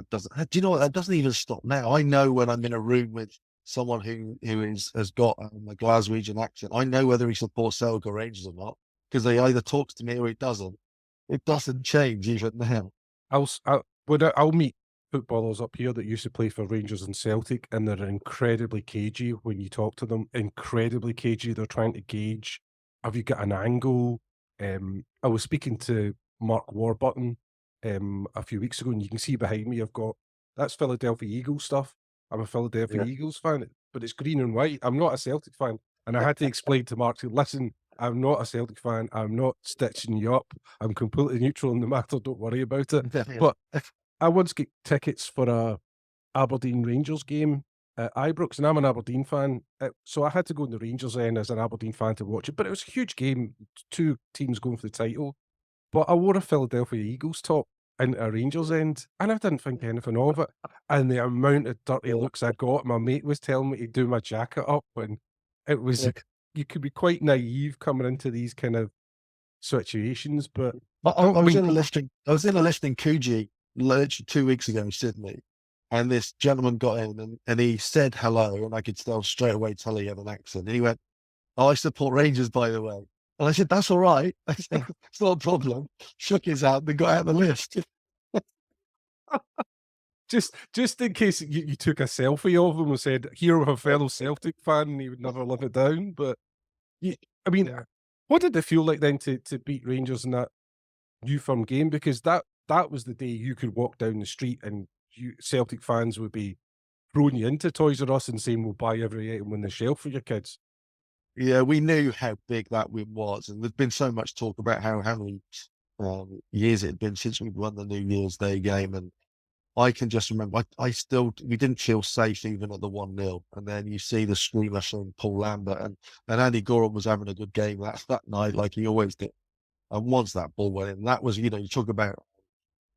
doesn't. Do you know what? That doesn't even stop now. I know when I'm in a room with someone has got a Glaswegian accent. I know whether he supports Celtic or Rangers or not, because he either talks to me or he doesn't. It doesn't change even now. I'll meet footballers up here that used to play for Rangers and Celtic, and they're incredibly cagey when you talk to them. Incredibly cagey. They're trying to gauge, have you got an angle? I was speaking to Mark Warburton a few weeks ago, and you can see behind me, that's Philadelphia Eagles stuff. I'm a Philadelphia Yeah. Eagles fan, but it's green and white. I'm not a Celtic fan, and I had to explain to Mark, listen, I'm not a Celtic fan. I'm not stitching you up. I'm completely neutral in the matter. Don't worry about it. But I once got tickets for a Aberdeen Rangers game at Ibrox, and I'm an Aberdeen fan, so I had to go in the Rangers end as an Aberdeen fan to watch it. But it was a huge game, two teams going for the title. But I wore a Philadelphia Eagles top into a Rangers end, and I didn't think anything of it. And the amount of dirty looks I got, my mate was telling me to do my jacket up, and it was you could be quite naive coming into these kind of situations. But I I was mean, in a listing. I was in a listing Coogee literally 2 weeks ago in Sydney, and this gentleman got in and he said hello, and I could tell straight away tell he had an accent. And he went, "Oh, I support Rangers, by the way." And I said, "That's all right. I said, it's not a problem." Shook his hand and got out of the list. just in case you took a selfie of him and said, "Here with a fellow Celtic fan," and he would never live it down. But you, I mean, what did it feel like then to beat Rangers in that New Firm game? Because that that was the day you could walk down the street and Celtic fans would be throwing you into Toys R Us and saying, "We'll buy every item on the shelf for your kids." Yeah, we knew how big that win was, and there's been so much talk about how many years it had been since we won the New Year's Day game, and I can just remember I still we didn't feel safe even at the 1-0, and then you see the screamer from Paul Lambert, and Andy Gorham was having a good game that night, like he always did. And once that ball went in, that was, you talk about,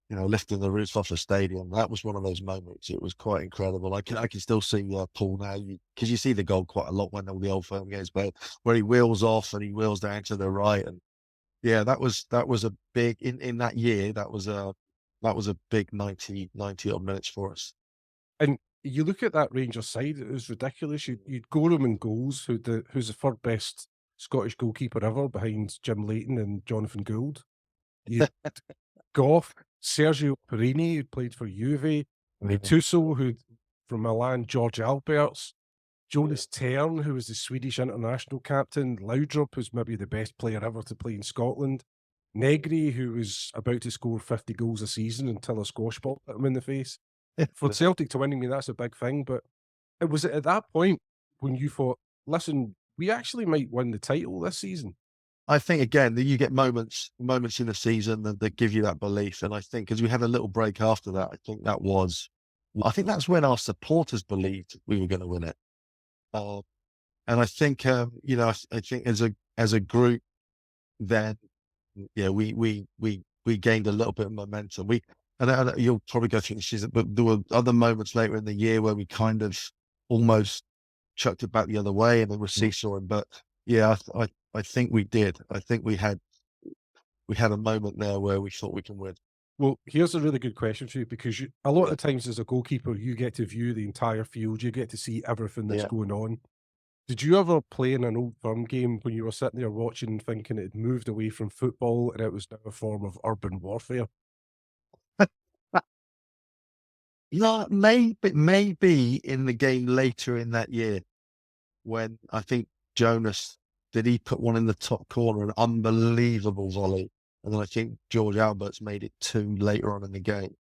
lifting the roof off the stadium. That was one of those moments. It was quite incredible. I can still see Paul now, because you see the goal quite a lot when all the Old Firm games play, where he wheels off and he wheels down to the right, and yeah, that was a big in that year. That was a big 90 odd minutes for us. And you look at that Rangers side, it was ridiculous. You'd Gorham in goals, who's the third best Scottish goalkeeper ever behind Jim Leighton and Jonathan Gould. You'd Goff, Sergio Perini, who played for Juve, Tusso, who from Milan, George Alberts, Jonas Tern, who was the Swedish international captain, Laudrup, who's maybe the best player ever to play in Scotland, Negri, who was about to score 50 goals a season until a squash ball hit him in the face. For Celtic to win, I mean, that's a big thing, but it was at that point when you thought, listen, we actually might win the title this season. I think again that you get moments in the season that give you that belief, and I think as we had a little break after that, I think that's when our supporters believed we were going to win it. And I think I think as a group, then yeah, we gained a little bit of momentum. And you'll probably go through the season, but there were other moments later in the year where we kind of almost chucked it back the other way, and then we're seesawing. But yeah, I think we did. I think we had a moment there where we thought we can win. Well, here's a really good question for you, because a lot of the times as a goalkeeper, you get to view the entire field, you get to see everything that's Yeah. going on. Did you ever play in an Old Firm game when you were sitting there watching and thinking it had moved away from football and it was now a form of urban warfare? No, maybe in the game later in that year, when I think Jonas, did he put one in the top corner, an unbelievable volley, and then I think George Alberts made it two later on in the game.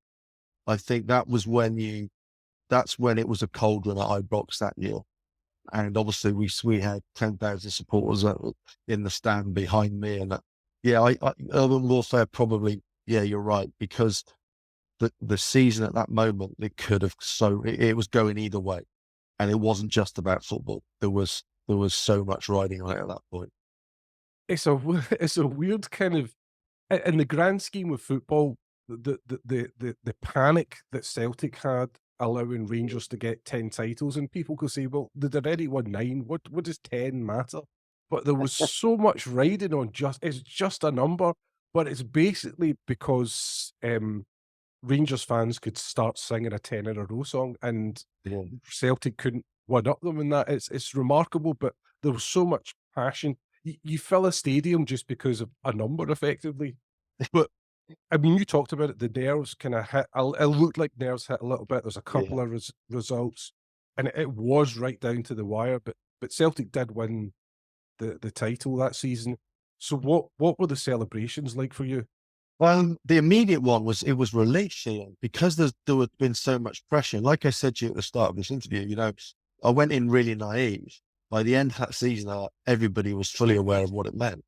I think that's when it was a cold run at Ibrox that year, and obviously we had 10,000 supporters in the stand behind me, and yeah, urban warfare probably, yeah, you're right, because the season at that moment, it was going either way, and it wasn't just about football. There was so much riding on it at that point. It's a weird kind of, in the grand scheme of football, the panic that Celtic had allowing Rangers to get 10 titles, and people could say, well, they'd already won 9. What does 10 matter? But there was so much riding on it's just a number, but it's basically because Rangers fans could start singing a 10 in a row song, and Yeah. Celtic couldn't one up them in that. It's remarkable, but there was so much passion. You fill a stadium just because of a number, effectively. But I mean, you talked about it. The nerves kind of hit. It looked like nerves hit a little bit. There's a couple Yeah. of results, and it was right down to the wire. But Celtic did win the title that season. So what were the celebrations like for you? Well, the immediate one was relief, Ian, because there had been so much pressure. Like I said to you at the start of this interview, I went in really naive. By the end of that season, everybody was fully aware of what it meant,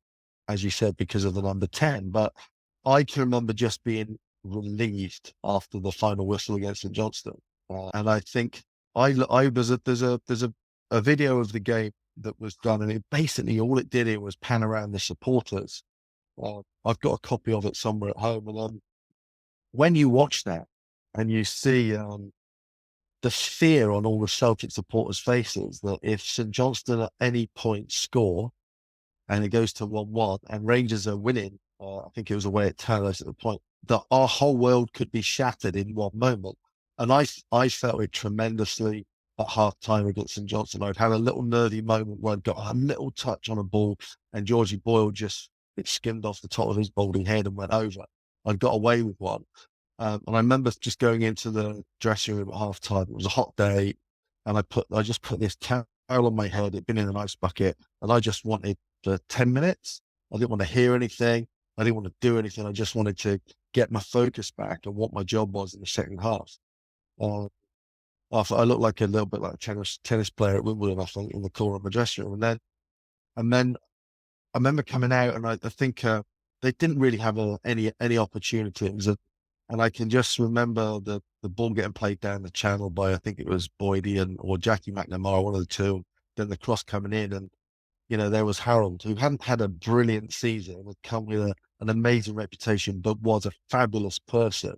as you said, because of the number 10. But I can remember just being relieved after the final whistle against St Johnstone. And I think there's a video of the game that was done, and it basically all it did was pan around the supporters. I've got a copy of it somewhere at home, and when you watch that and you see the fear on all the Celtic supporters' faces, that if St Johnstone at any point score and it goes to 1-1 and Rangers are winning, I think it was away at Talos at the point, that our whole world could be shattered in one moment. And I felt it tremendously at half time against St Johnstone. I'd had a little nervy moment where I'd got a little touch on a ball and Georgie Boyle it skimmed off the top of his balding head and went over. I'd got away with one. And I remember just going into the dressing room at half time. It was a hot day, and I just put this towel on my head. It'd been in an ice bucket, and I just wanted for 10 minutes. I didn't want to hear anything. I didn't want to do anything. I just wanted to get my focus back on what my job was in the second half. Uh, I looked like a little bit like a tennis player at Wimbledon, I think, in the corner of my dressing room. And then I remember coming out, and I think they didn't really have any opportunities, and I can just remember the ball getting played down the channel by, I think it was Boydie or Jackie McNamara, one of the two. Then the cross coming in, and there was Harold, who hadn't had a brilliant season, had come with an amazing reputation, but was a fabulous person,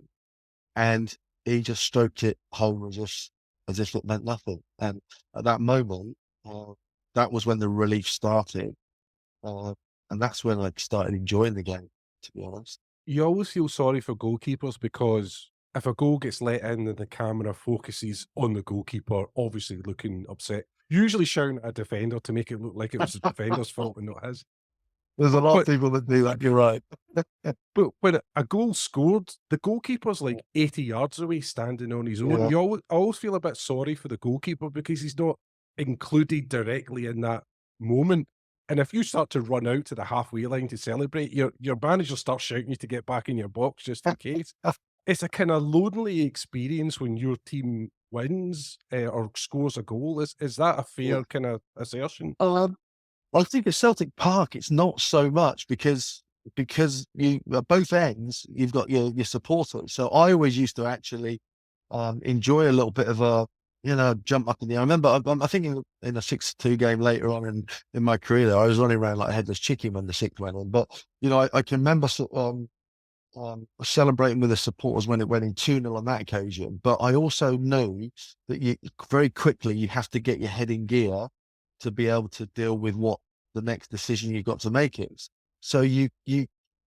and he just stroked it home as if it meant nothing. And at that moment, that was when the relief started. Uh, and that's when I started enjoying the game, to be honest. You always feel sorry for goalkeepers because if a goal gets let in and the camera focuses on the goalkeeper, obviously looking upset, usually shouting at a defender to make it look like it was the defender's fault and not his. There's a lot But of people that do that, you're right. but when a goal scored, the goalkeeper's like 80 yards away standing on his own. Yeah. You always feel a bit sorry for the goalkeeper because he's not included directly in that moment. And if you start to run out to the halfway line to celebrate, your manager starts shouting you to get back in your box just in case. It's a kind of lonely experience when your team wins or scores a goal. Is that a fair kind of assertion? I think at Celtic Park, it's not so much because you at both ends you've got your supporters. So I always used to actually enjoy a little bit of a jump up in the air. I remember I think in a 6-2 game later on in my career there, I was running around like a headless chicken when the sixth went on. But I can remember celebrating with the supporters when it went in 2-0 on that occasion. But I also know that you very quickly you have to get your head in gear to be able to deal with what the next decision you've got to make is. So you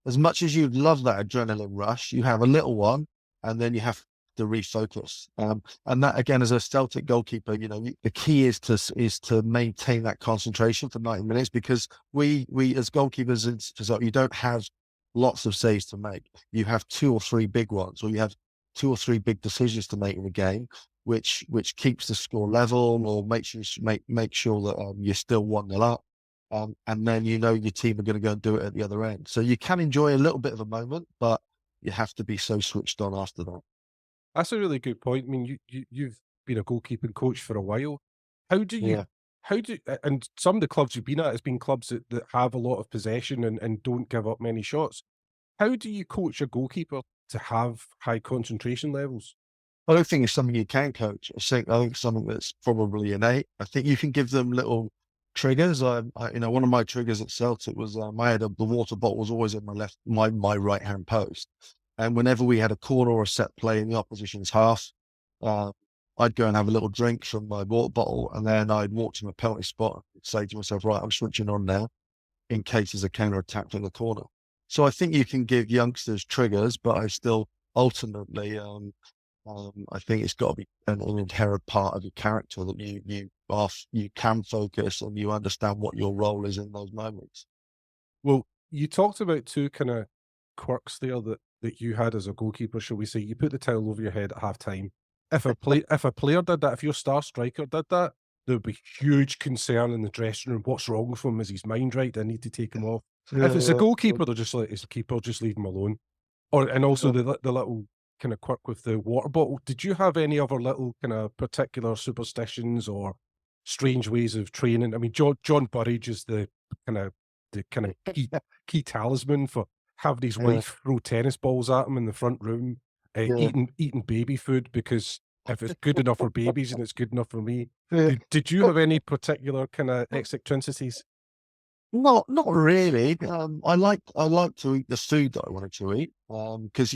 as much as you love that adrenaline rush, you have a little one, and then you have to refocus. And that again, as a Celtic goalkeeper, the key is to maintain that concentration for 90 minutes, because we as goalkeepers, you don't have lots of saves to make. You have 2 or 3 big ones, or you have 2 or 3 big decisions to make in the game, which keeps the score level or makes you make sure that you're still 1-0 up. And then your team are going to go and do it at the other end. So you can enjoy a little bit of a moment, but you have to be so switched on after that. That's a really good point. I mean, you've been a goalkeeping coach for a while. How do you, Yeah. and some of the clubs you've been at has been clubs that have a lot of possession and don't give up many shots. How do you coach a goalkeeper to have high concentration levels? I don't think it's something you can coach. I think it's something that's probably innate. I think you can give them little triggers. One of my triggers at Celtic was the water bottle was always in my right hand post, and whenever we had a corner or a set play in the opposition's half, I'd go and have a little drink from my water bottle, and then I'd walk to my penalty spot and say to myself, right, I'm switching on now in case there's a counter attack from the corner. So I think you can give youngsters triggers, but I still ultimately I think it's got to be an inherent part of your character that you can focus and you understand what your role is in those moments. Well, you talked about two kind of quirks there that you had as a goalkeeper, shall we say. You put the towel over your head at half time. If a player did that, if your star striker did that, there would be huge concern in the dressing room. What's wrong with him? Is his mind right? Do I need to take him off? If it's a goalkeeper, they're just like, it's a keeper, just leave him alone. And also the little kind of quirk with the water bottle. Did you have any other little kind of particular superstitions or strange ways of training? I mean, John Burridge is the kind of key talisman for having his wife throw tennis balls at him in the front room, Yeah. eating baby food, because if it's good enough for babies and it's good enough for me. Yeah. Did you have any particular kind of eccentricities? Not really. I like to eat the food that I wanted to eat. Because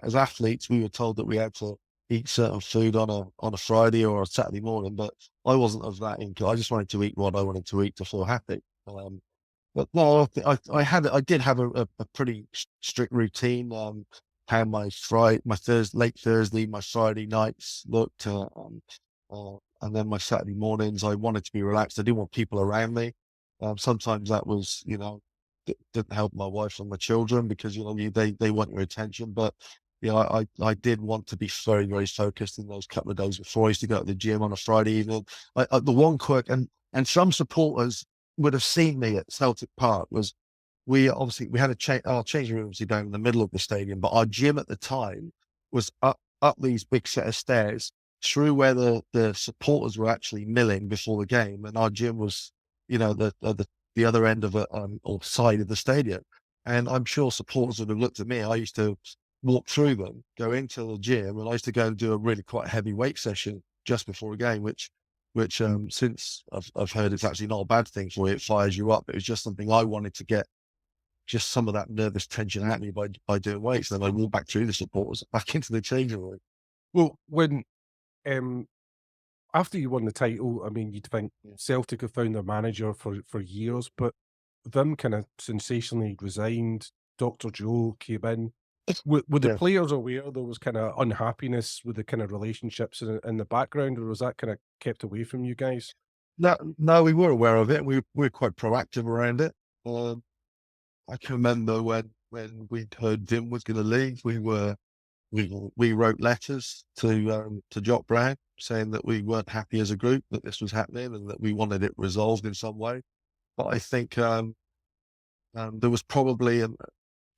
as athletes, we were told that we had to eat certain food on a Friday or a Saturday morning, but I wasn't of that income. I just wanted to eat what I wanted to eat to feel happy. But no, I did have a pretty strict routine. How my late Thursday, my Friday nights looked, and then my Saturday mornings, I wanted to be relaxed. I didn't want people around me. Sometimes that was, didn't help my wife and my children because, they want your attention. But, I did want to be very, very focused in those couple of days before. I used to go to the gym on a Friday evening. The one quirk, and some supporters would have seen me at Celtic Park, was we had our changing rooms down in the middle of the stadium, but our gym at the time was up these big set of stairs through where the supporters were actually milling before the game, and our gym was, the other end of it, or side of the stadium. And I'm sure supporters would have looked at me. I used to walk through them, go into the gym, and I used to go and do a really quite heavy weight session just before a game, which since I've heard it's actually not a bad thing for you. It fires you up. It was just something I wanted to get just some of that nervous tension out of me by doing weights. Then I walk back through the supporters back into the changing room. Well, when after you won the title, I mean, you'd think Celtic have found their manager for years, but them kind of sensationally resigned. Dr. Joe came in. Were the Yeah. players aware there was kind of unhappiness with the kind of relationships in the background, or was that kind of kept away from you guys? No, we were aware of it. We were quite proactive around it. I can remember when we'd heard Vim was going to leave, we wrote letters to Jock Brown saying that we weren't happy as a group that this was happening and that we wanted it resolved in some way. But I think there was probably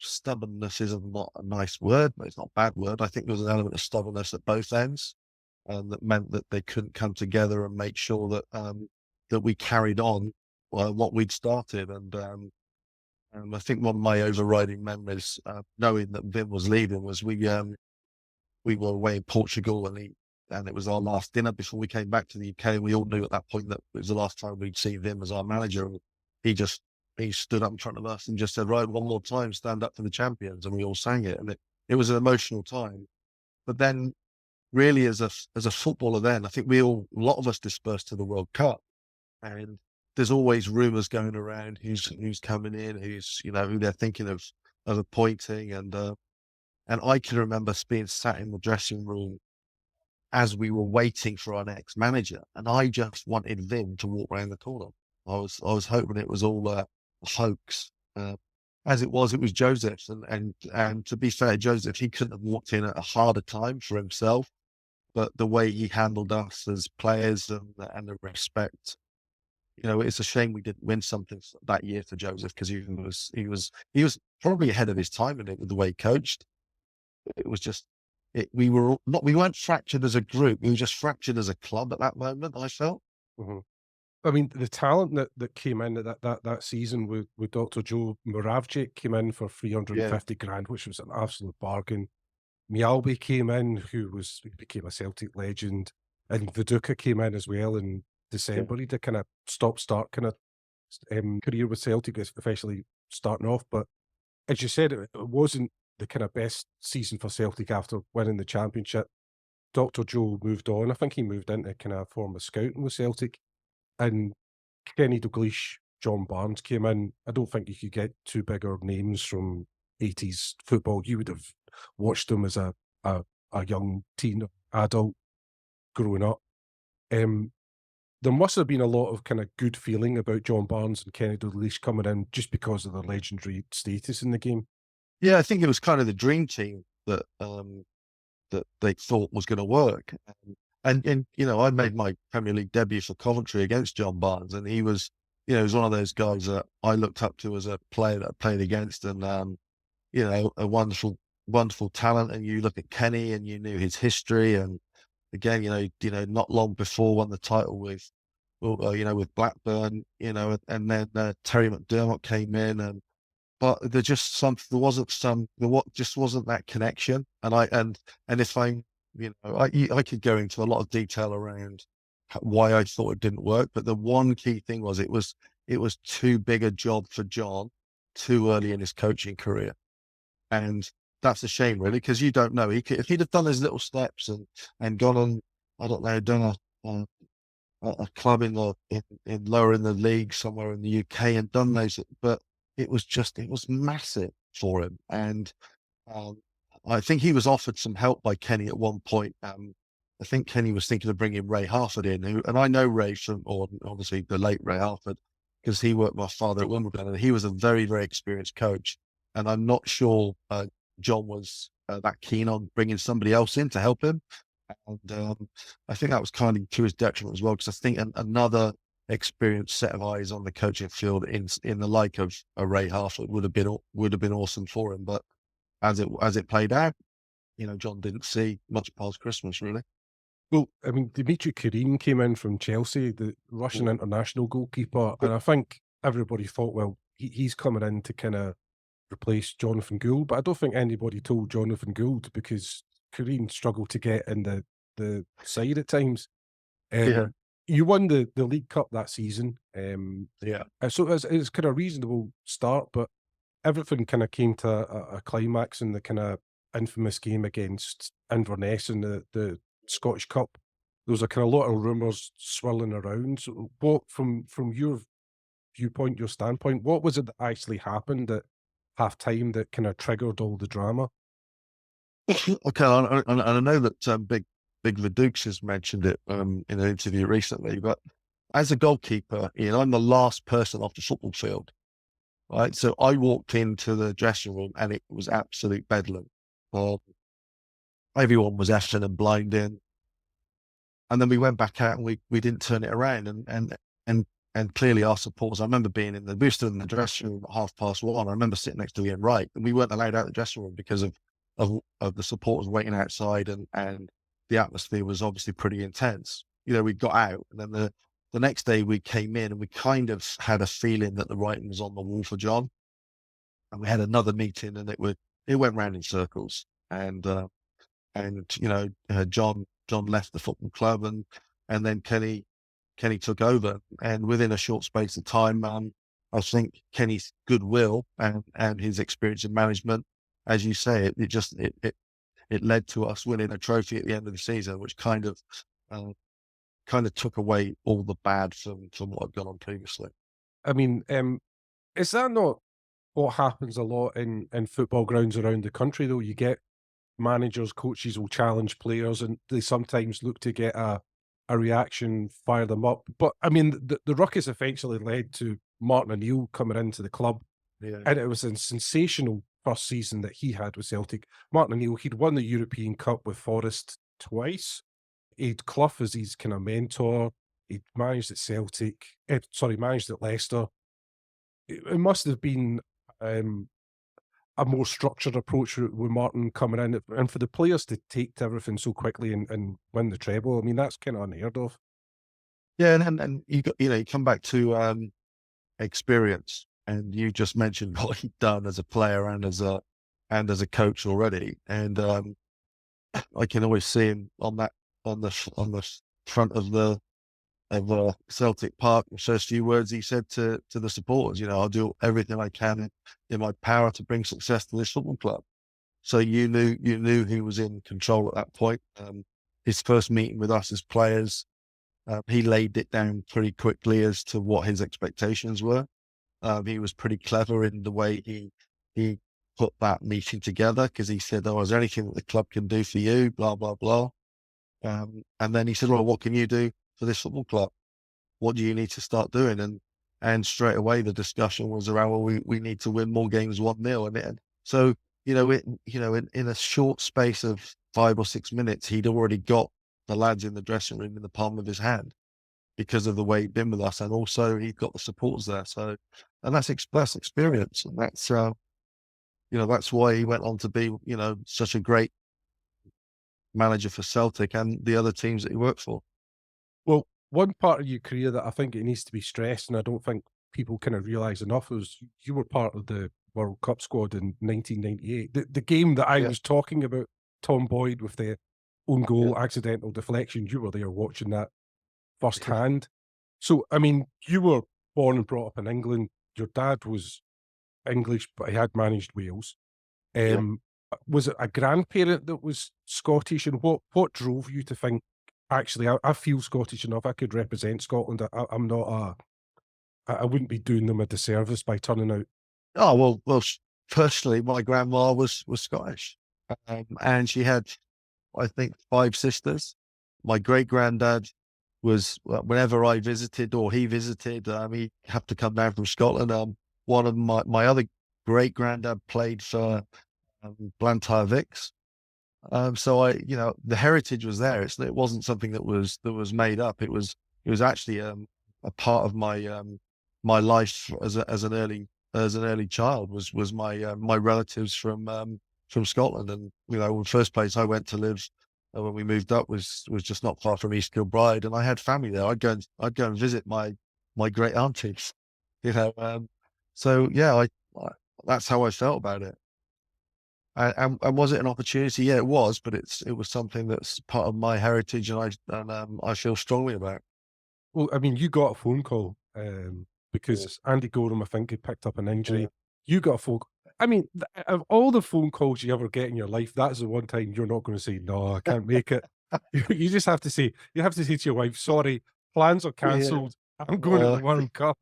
stubbornness is not a nice word, but it's not a bad word. I think there was an element of stubbornness at both ends, and that meant that they couldn't come together and make sure that we carried on what we'd started. And I think one of my overriding memories, knowing that Vim was leaving, was we were away in Portugal, and it was our last dinner before we came back to the UK. And we all knew at that point that it was the last time we'd see Vim as our manager. And he stood up in front of us and just said, "Right, one more time, stand up for the champions." And we all sang it, and it was an emotional time. But then, really, as a footballer, then I think a lot of us dispersed to the World Cup, and there's always rumours going around who's coming in, who they're thinking of appointing, and I can remember being sat in the dressing room as we were waiting for our next manager, and I just wanted Vim to walk around the corner. I was hoping it was all a hoax. As it was Joseph's, and to be fair, Joseph, he couldn't have walked in at a harder time for himself, but the way he handled us as players and the respect, it's a shame we didn't win something that year for Joseph, because he was probably ahead of his time in it with the way he coached. It was just we weren't fractured as a group. We were just fractured as a club at that moment, I felt. Mhm. I mean, the talent that came in at that season with Dr. Joe Moravcik came in for Yeah, 350 grand, which was an absolute bargain. Mialbi came in, who became a Celtic legend, and Viduka came in as well in yeah. December. He did kind of stop-start kind of career with Celtic, especially starting off. But as you said, it wasn't the kind of best season for Celtic after winning the championship. Dr. Joe moved on. I think he moved into kind of form of scouting with Celtic, and Kenny Dalglish, John Barnes came in. I don't think you could get two bigger names from 80s football. You would have watched them as a young teen adult growing up. There must have been a lot of kind of good feeling about John Barnes and Kenny Dalglish coming in just because of their legendary status in the game. Yeah, I think it was kind of the dream team that they thought was going to work. And I made my Premier League debut for Coventry against John Barnes, and he was one of those guys that I looked up to as a player that I played against, and a wonderful talent. And you look at Kenny, and you knew his history, and again, not long before won the title with, with Blackburn, and then Terry McDermott came in, but there just wasn't that connection. And if I could go into a lot of detail around why I thought it didn't work, but the one key thing was it was too big a job for John too early in his coaching career. And that's a shame, really, because you don't know. If he'd have done his little steps and gone on, I don't know, done a club in lower in the league somewhere in the UK and done those, but it was massive for him. And um, I think he was offered some help by Kenny at one point. I think Kenny was thinking of bringing Ray Harford in, and I know Ray or obviously the late Ray Harford, because he worked with my father at Wimbledon, and he was a very, very experienced coach. And I'm not sure John was that keen on bringing somebody else in to help him. And I think that was kind of to his detriment as well, because I think another experienced set of eyes on the coaching field in the like of a Ray Hartford would have been awesome for him. But as it played out, John didn't see much past Christmas really. Well, I mean, Dimitri Kurin came in from Chelsea, the Russian international goalkeeper, and I think everybody thought, well, he's coming in to kind of replace Jonathan Gould, but I don't think anybody told Jonathan Gould because Kurin struggled to get in the side at times. Yeah, You won the League Cup that season, yeah, so it's kind of a reasonable start, but everything kind of came to a climax in the kind of infamous game against Inverness in the Scottish Cup. There was a kind of lot of rumours swirling around. So what, from your viewpoint, your standpoint, what was it that actually happened at half time that kind of triggered all the drama? okay. And I know that Big Vidux has mentioned it in an interview recently, but as a goalkeeper, I'm the last person off the football field. Right. So I walked into the dressing room and it was absolute bedlam. Uh, Everyone was effing and blinding. And then we went back out and we didn't turn it around. And clearly our supporters, I remember being we were still in the dressing room at 1:30. I remember sitting next to Ian Wright and we weren't allowed out of the dressing room because of the supporters waiting outside and the atmosphere was obviously pretty intense. We got out and then the next day we came in and we kind of had a feeling that the writing was on the wall for John. And we had another meeting and it went round in circles. John left the football club and then Kenny took over. And within a short space of time, I think Kenny's goodwill and his experience in management, as you say, it led to us winning a trophy at the end of the season, which uh, kind of took away all the bad from what had gone on previously. I mean, is that not what happens a lot in football grounds around the country, though? You get managers, coaches will challenge players, and they sometimes look to get a reaction, fire them up. But I mean, the ruckus eventually led to Martin O'Neill coming into the club, Yeah, and it was a sensational first season that he had with Celtic. Martin O'Neill, he'd won the European Cup with Forest twice. He'd Clough as his kind of mentor. He'd managed at Celtic, managed at Leicester. It must have been um, a more structured approach with Martin coming in, and for the players to take to everything so quickly and win the treble. I mean, that's kind of unheard of. yeah, and you come back to experience, and you just mentioned what he'd done as a player and as a coach already, and I can always see him on the front of Celtic Park. The first few words he said to the supporters, I'll do everything I can in my power to bring success to this football club. So you knew he was in control at that point. His first meeting with us as players, he laid it down pretty quickly as to what his expectations were. He was pretty clever in the way he put that meeting together because he said, "Oh, is there anything that the club can do for you?" Blah blah blah. And then he said, "Well, what can you do for this football club? What do you need to start doing?" And straight away the discussion was around, well, we need to win more games 1-0. And so in a short space of 5 or 6 minutes, he'd already got the lads in the dressing room in the palm of his hand because of the way he'd been with us, and also he'd got the supporters there. So, and that's experience, and that's why he went on to be such a great manager for Celtic and the other teams that he worked for. Well, one part of your career that I think it needs to be stressed, and I don't think people kind of realise enough, is you were part of the World Cup squad in 1998. The game that I Yeah, was talking about, Tom Boyd with the own yeah, goal, accidental deflection, you were there watching that yeah, firsthand. So, I mean, you were born and brought up in England. Your dad was English, but he had managed Wales. yeah. Was it a grandparent that was Scottish, and what drove you to think, actually, I feel Scottish enough, I could represent Scotland. I'm not I wouldn't be doing them a disservice by turning out. Oh well. Personally, my grandma was Scottish, and she had, I think, 5 sisters. My great granddad was, whenever I visited or he visited, he'd have to come down from Scotland. One of my other great granddad played for Blantyre Vicks. So the heritage was there. It wasn't something that was made up. It was actually a part of my my life as an early child was my my relatives from Scotland. And the first place I went to live when we moved up was just not far from East Kilbride, and I had family there. I'd go and visit my great aunties, you know. So yeah, I that's how I felt about it. And was it an opportunity? Yeah, it was, but it was something that's part of my heritage, and I feel strongly about. Well, I mean, you got a phone call Yeah, because Andy Gorham, I think, had picked up an yeah, injury. You got a phone. I mean, of all the phone calls you ever get in your life, that's the one time you're not going to say no, I can't make it. You just have to say, you have to say to your wife, "Sorry, plans are yeah. cancelled. I'm going to the World Cup."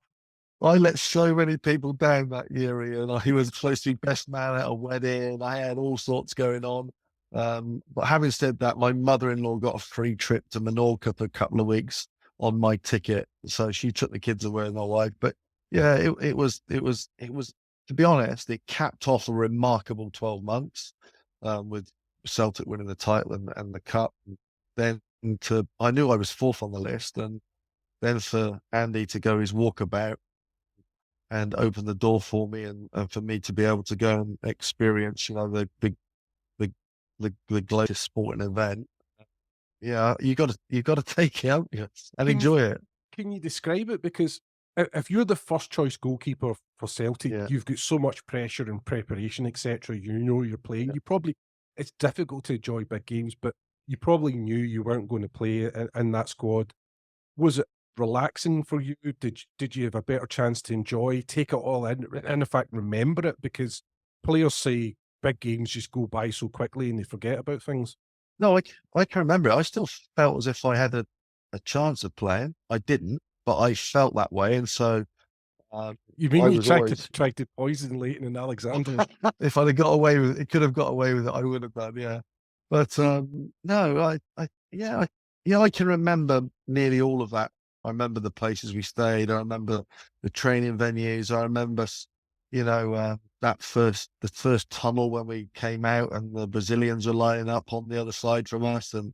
I let so many people down that year, Ian. I was supposed to be best man at a wedding. I had all sorts going on. But having said that, my mother-in-law got a free trip to Menorca for a couple of weeks on my ticket. So she took the kids away with my wife. But yeah, it was, to be honest, it capped off a remarkable 12 months, with Celtic winning the title and the cup. And then I knew I was fourth on the list, and then for Andy to go his walkabout and open the door for me, and for me to be able to go and experience, the the greatest sporting event. Yeah, you gotta take it, haven't you? And Can you enjoy it. can you describe it? Because if you're the first choice goalkeeper for Celtic, Yeah, you've got so much pressure and preparation, etc. You know you're playing. yeah. You probably it's difficult to enjoy big games, but you probably knew you weren't going to play in that squad. Was it relaxing for you? Did you have a better chance to enjoy, take it all in, and in fact remember it? Because players say big games just go by so quickly and they forget about things. No, I can remember it. I still felt as if I had a chance of playing. I didn't, but I felt that way, and so, You mean I you was tried to always poison Leighton and Alexander? if I'd have got away with it, could have got away with it, I would have done, yeah. But, no, yeah, I can remember nearly all of that. I remember the places we stayed. I remember the training venues. I remember, the first tunnel when we came out and the Brazilians were lining up on the other side from us. And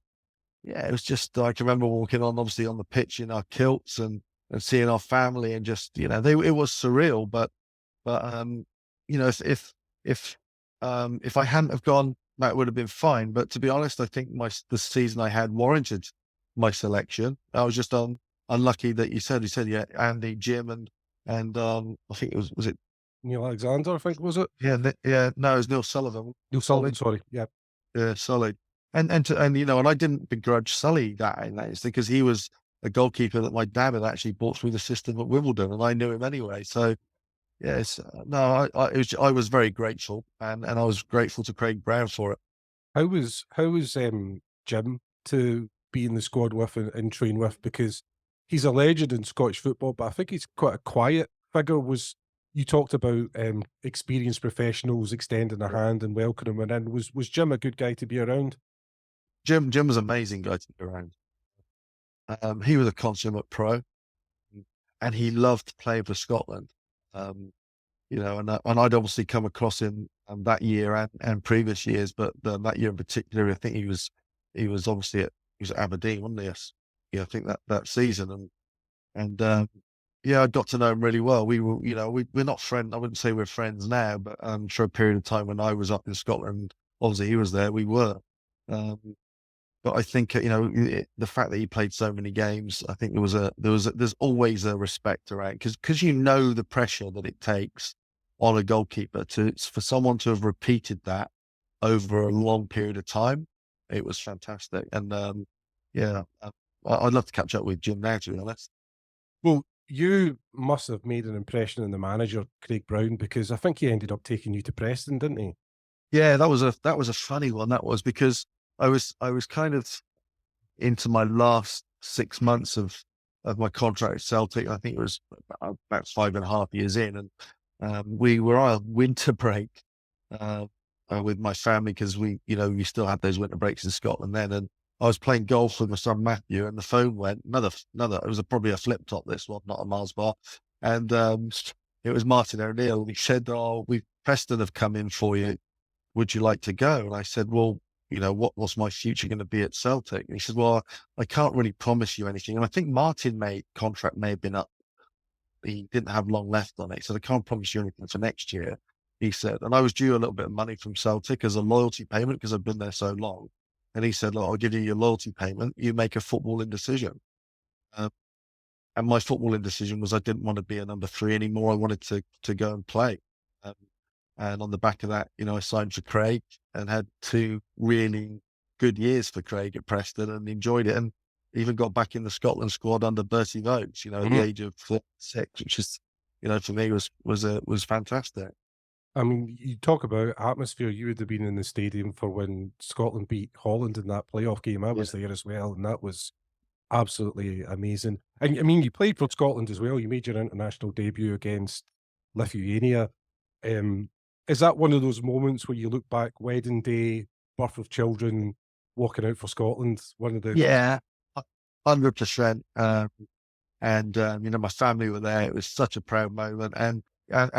yeah, it was just, I can remember walking on, obviously on the pitch in our kilts, and seeing our family, and just, it was surreal. But if I hadn't have gone, that would have been fine. But to be honest, I think the season I had warranted my selection. I was just unlucky that you said, yeah, Andy, Jim, and I think was it, Neil Alexander, I think, was it? yeah, yeah, no, it was Neil Sullivan. Neil Sullivan, Solid, sorry. Yeah. yeah, solid. And I didn't begrudge Sully that in that instance, because he was a goalkeeper that my dad had actually brought through the system at Wimbledon, and I knew him anyway. So yes, no, I was very grateful, and I was grateful to Craig Brown for it. How was Jim to be in the squad with and train with? Because he's a legend in Scottish football, but I think he's quite a quiet figure. Was you talked about experienced professionals extending their Yeah. hand and welcoming him in? Was Jim a good guy to be around? Jim was an amazing guy to be around. He was a consummate pro, and he loved playing for Scotland. Um, and I'd obviously come across him, that year and previous years, but that year in particular, I think he was obviously he was at Aberdeen, wasn't he? Yes. Yeah, I think that season. And yeah, I got to know him really well. We're not friends. I wouldn't say we're friends now, but for a period of time when I was up in Scotland, obviously he was there, we were. Um, but I think, the fact that he played so many games, I think there's always a respect around, because the pressure that it takes on a goalkeeper for someone to have repeated that over a long period of time. It was fantastic. And yeah, I'd love to catch up with Jim now, to be honest. Well, you must have made an impression on the manager, Craig Brown, because I think he ended up taking you to Preston, didn't he? Yeah, that was a funny one. That was because I was kind of into my last 6 months of my contract at Celtic. I think it was about 5.5 years in, and we were on a winter break, uh, with my family, because we still had those winter breaks in Scotland then. And I was playing golf with my son Matthew, and the phone went, another. It was probably a flip top, this one, not a Mars bar, and it was Martin O'Neill. And he said, "Oh, we Preston have come in for you. Would you like to go?" And I said, "Well, what's my future going to be at Celtic? And he said, well, I can't really promise you anything. And I think contract may have been up. He didn't have long left on it. He said, I can't promise you anything for next year. He said, and I was due a little bit of money from Celtic as a loyalty payment because I've been there so long. And he said, look, I'll give you your loyalty payment. You make a footballing decision. And my footballing decision was I didn't want to be a number 3 anymore. I wanted to go and play. Um, and on the back of that, I signed for Craig and had 2 really good years for Craig at Preston and enjoyed it. And even got back in the Scotland squad under Bertie Vogts, at the age of 36, which is, for me was fantastic. I mean, you talk about atmosphere. You would have been in the stadium for when Scotland beat Holland in that playoff game. I was there as well, and that was absolutely amazing. And I mean, you played for Scotland as well. You made your international debut against Lithuania. Is that one of those moments where you look back, wedding day, birth of children, walking out for Scotland? One of the 100%. My family were there. It was such a proud moment, and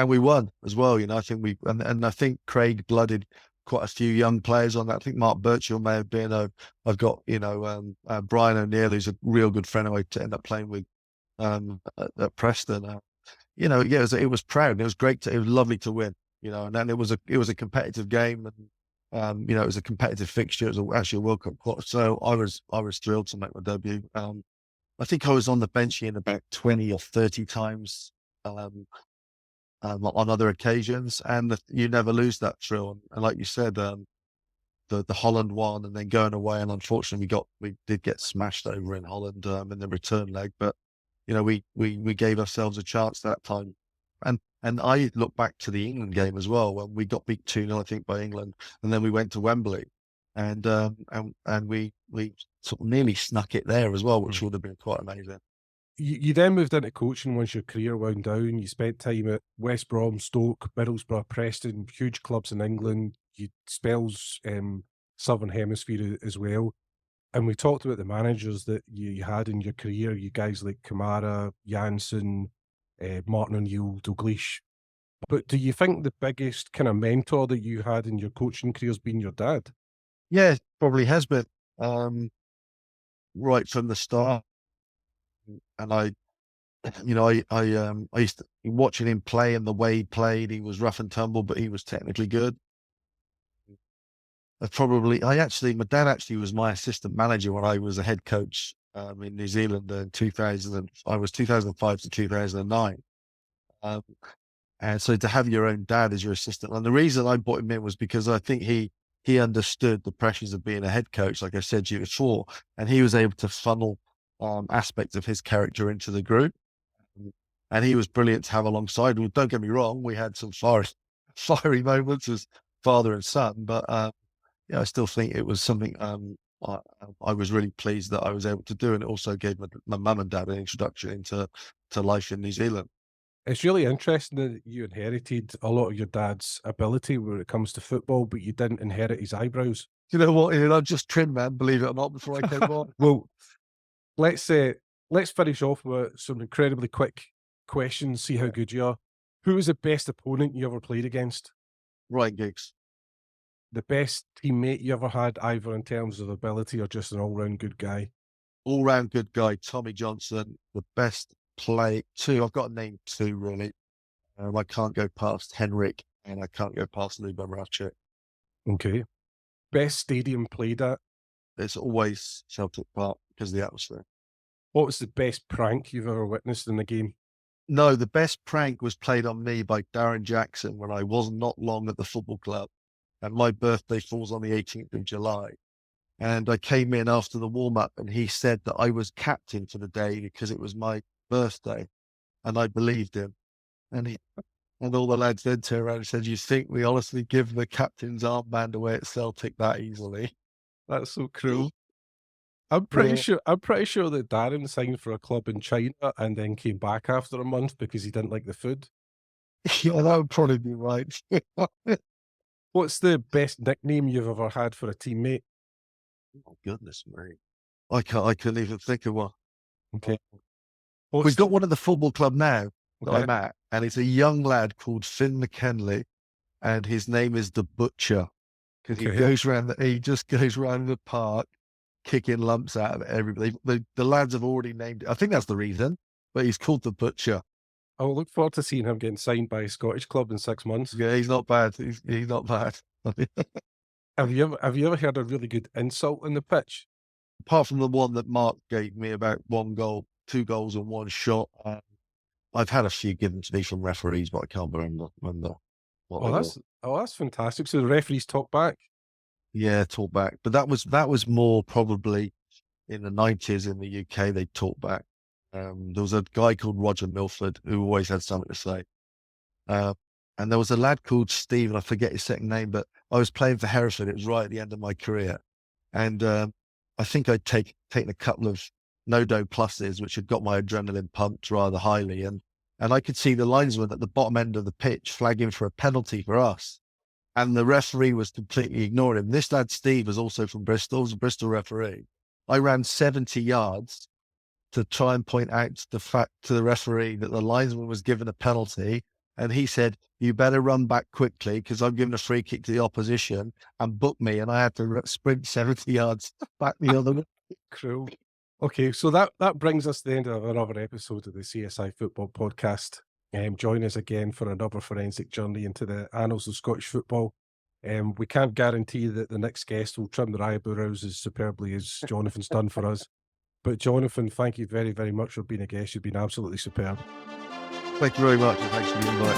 we won as well. I think I think Craig blooded quite a few young players on that. I think Mark Birchall may have been. I've got Brian O'Neill, who's a real good friend who I ended up playing with at Preston. It was proud. It was great. It was lovely to win. And then it was a competitive game, and it was a competitive fixture. It was actually a World Cup quarter. So I was thrilled to make my debut. I think I was on the bench in about 20 or 30 times on other occasions, and you never lose that thrill. And like you said, the Holland one, and then going away, and unfortunately we did get smashed over in Holland in the return leg, but we gave ourselves a chance that time. And I look back to the England game as well when we got beat 2-0, I think, by England, and then we went to Wembley, and we sort of nearly snuck it there as well, which would have been quite amazing. You then moved into coaching once your career wound down. You spent time at West Brom, Stoke, Middlesbrough, Preston, huge clubs in England. You spells Southern Hemisphere as well. And we talked about the managers that you had in your career, you guys like Kamara, Janssen, Martin O'Neill, Dalglish. But do you think the biggest kind of mentor that you had in your coaching career has been your dad? Yeah, probably has been. Right from the start. And I used to watching him play, and the way he played, he was rough and tumble, but he was technically good. My dad actually was my assistant manager when I was a head coach in New Zealand in 2005 to 2009. And so to have your own dad as your assistant, and the reason I brought him in was because I think he understood the pressures of being a head coach, like I said to you before, and he was able to funnel aspects of his character into the group. And he was brilliant to have alongside. Well, don't get me wrong, we had some fiery moments as father and son, but I still think it was something I was really pleased that I was able to do, and it also gave my mum and dad an introduction into life in New Zealand. It's really interesting that you inherited a lot of your dad's ability when it comes to football, but you didn't inherit his eyebrows. You know what, Ian, I'm just trim, man, believe it or not, before I came on. Well, let's finish off with some incredibly quick questions, see how good you are. Who was the best opponent you ever played against? Ryan Giggs. The best teammate you ever had, either in terms of ability or just an all-round good guy? All-round good guy, Tommy Johnson. The best play, 2. I've got to name 2, really. I can't go past Henrik, and I can't go past Luba Mravchik. Okay. Best stadium played at? It's always Celtic Park because of the atmosphere. What was the best prank you've ever witnessed in the game? No, the best prank was played on me by Darren Jackson when I was not long at the football club, and my birthday falls on the 18th of July. And I came in after the warm-up, and he said that I was captain for the day because it was my birthday, and I believed him. And all the lads then turned around and said, "You think we honestly give the captain's armband away at Celtic that easily?" That's so cruel. I'm pretty sure that Darren signed for a club in China and then came back after a month because he didn't like the food. Yeah, that would probably be right. What's the best nickname you've ever had for a teammate? Oh, goodness me. I couldn't even think of one. Okay. We've got one at the football club now that Okay. I'm at, and it's a young lad called Finn McKinley, and his name is the Butcher. because Okay. he just goes around the park kicking lumps out of everybody. The lads have already named it. I think that's the reason, but he's called the Butcher. I'll look forward to seeing him getting signed by a Scottish club in 6 months. Yeah, he's not bad. He's not bad. Have you ever heard a really good insult on the pitch? Apart from the one that Mark gave me about 2 goals and 1 shot, I've had a few given to me from referees, but I can't remember what Oh, they were. that's fantastic. So the referees talk back. Yeah, talk back. But that was more probably in the 90s in the UK. They talked back. There was a guy called Roger Milford who always had something to say. Uh, and there was a lad called Steve, and I forget his second name, but I was playing for Hereford. It was right at the end of my career. And I think I'd taken a couple of no-do pluses, which had got my adrenaline pumped rather highly. And I could see the linesman at the bottom end of the pitch flagging for a penalty for us. And the referee was completely ignoring him. This lad, Steve, was also from Bristol, was a Bristol referee. I ran 70 yards to try and point out to the referee that the linesman was given a penalty. And he said, "You better run back quickly because I'm giving a free kick to the opposition," and book me. And I had to sprint 70 yards back the other way. Cruel. Okay, so that brings us to the end of another episode of the CSI Football Podcast. Join us again for another forensic journey into the annals of Scottish football. We can't guarantee that the next guest will trim their eyebrows as superbly as Jonathan's done for us. But Jonathan, thank you very, very much for being a guest. You've been absolutely superb. Thank you very much. And thanks for the invite.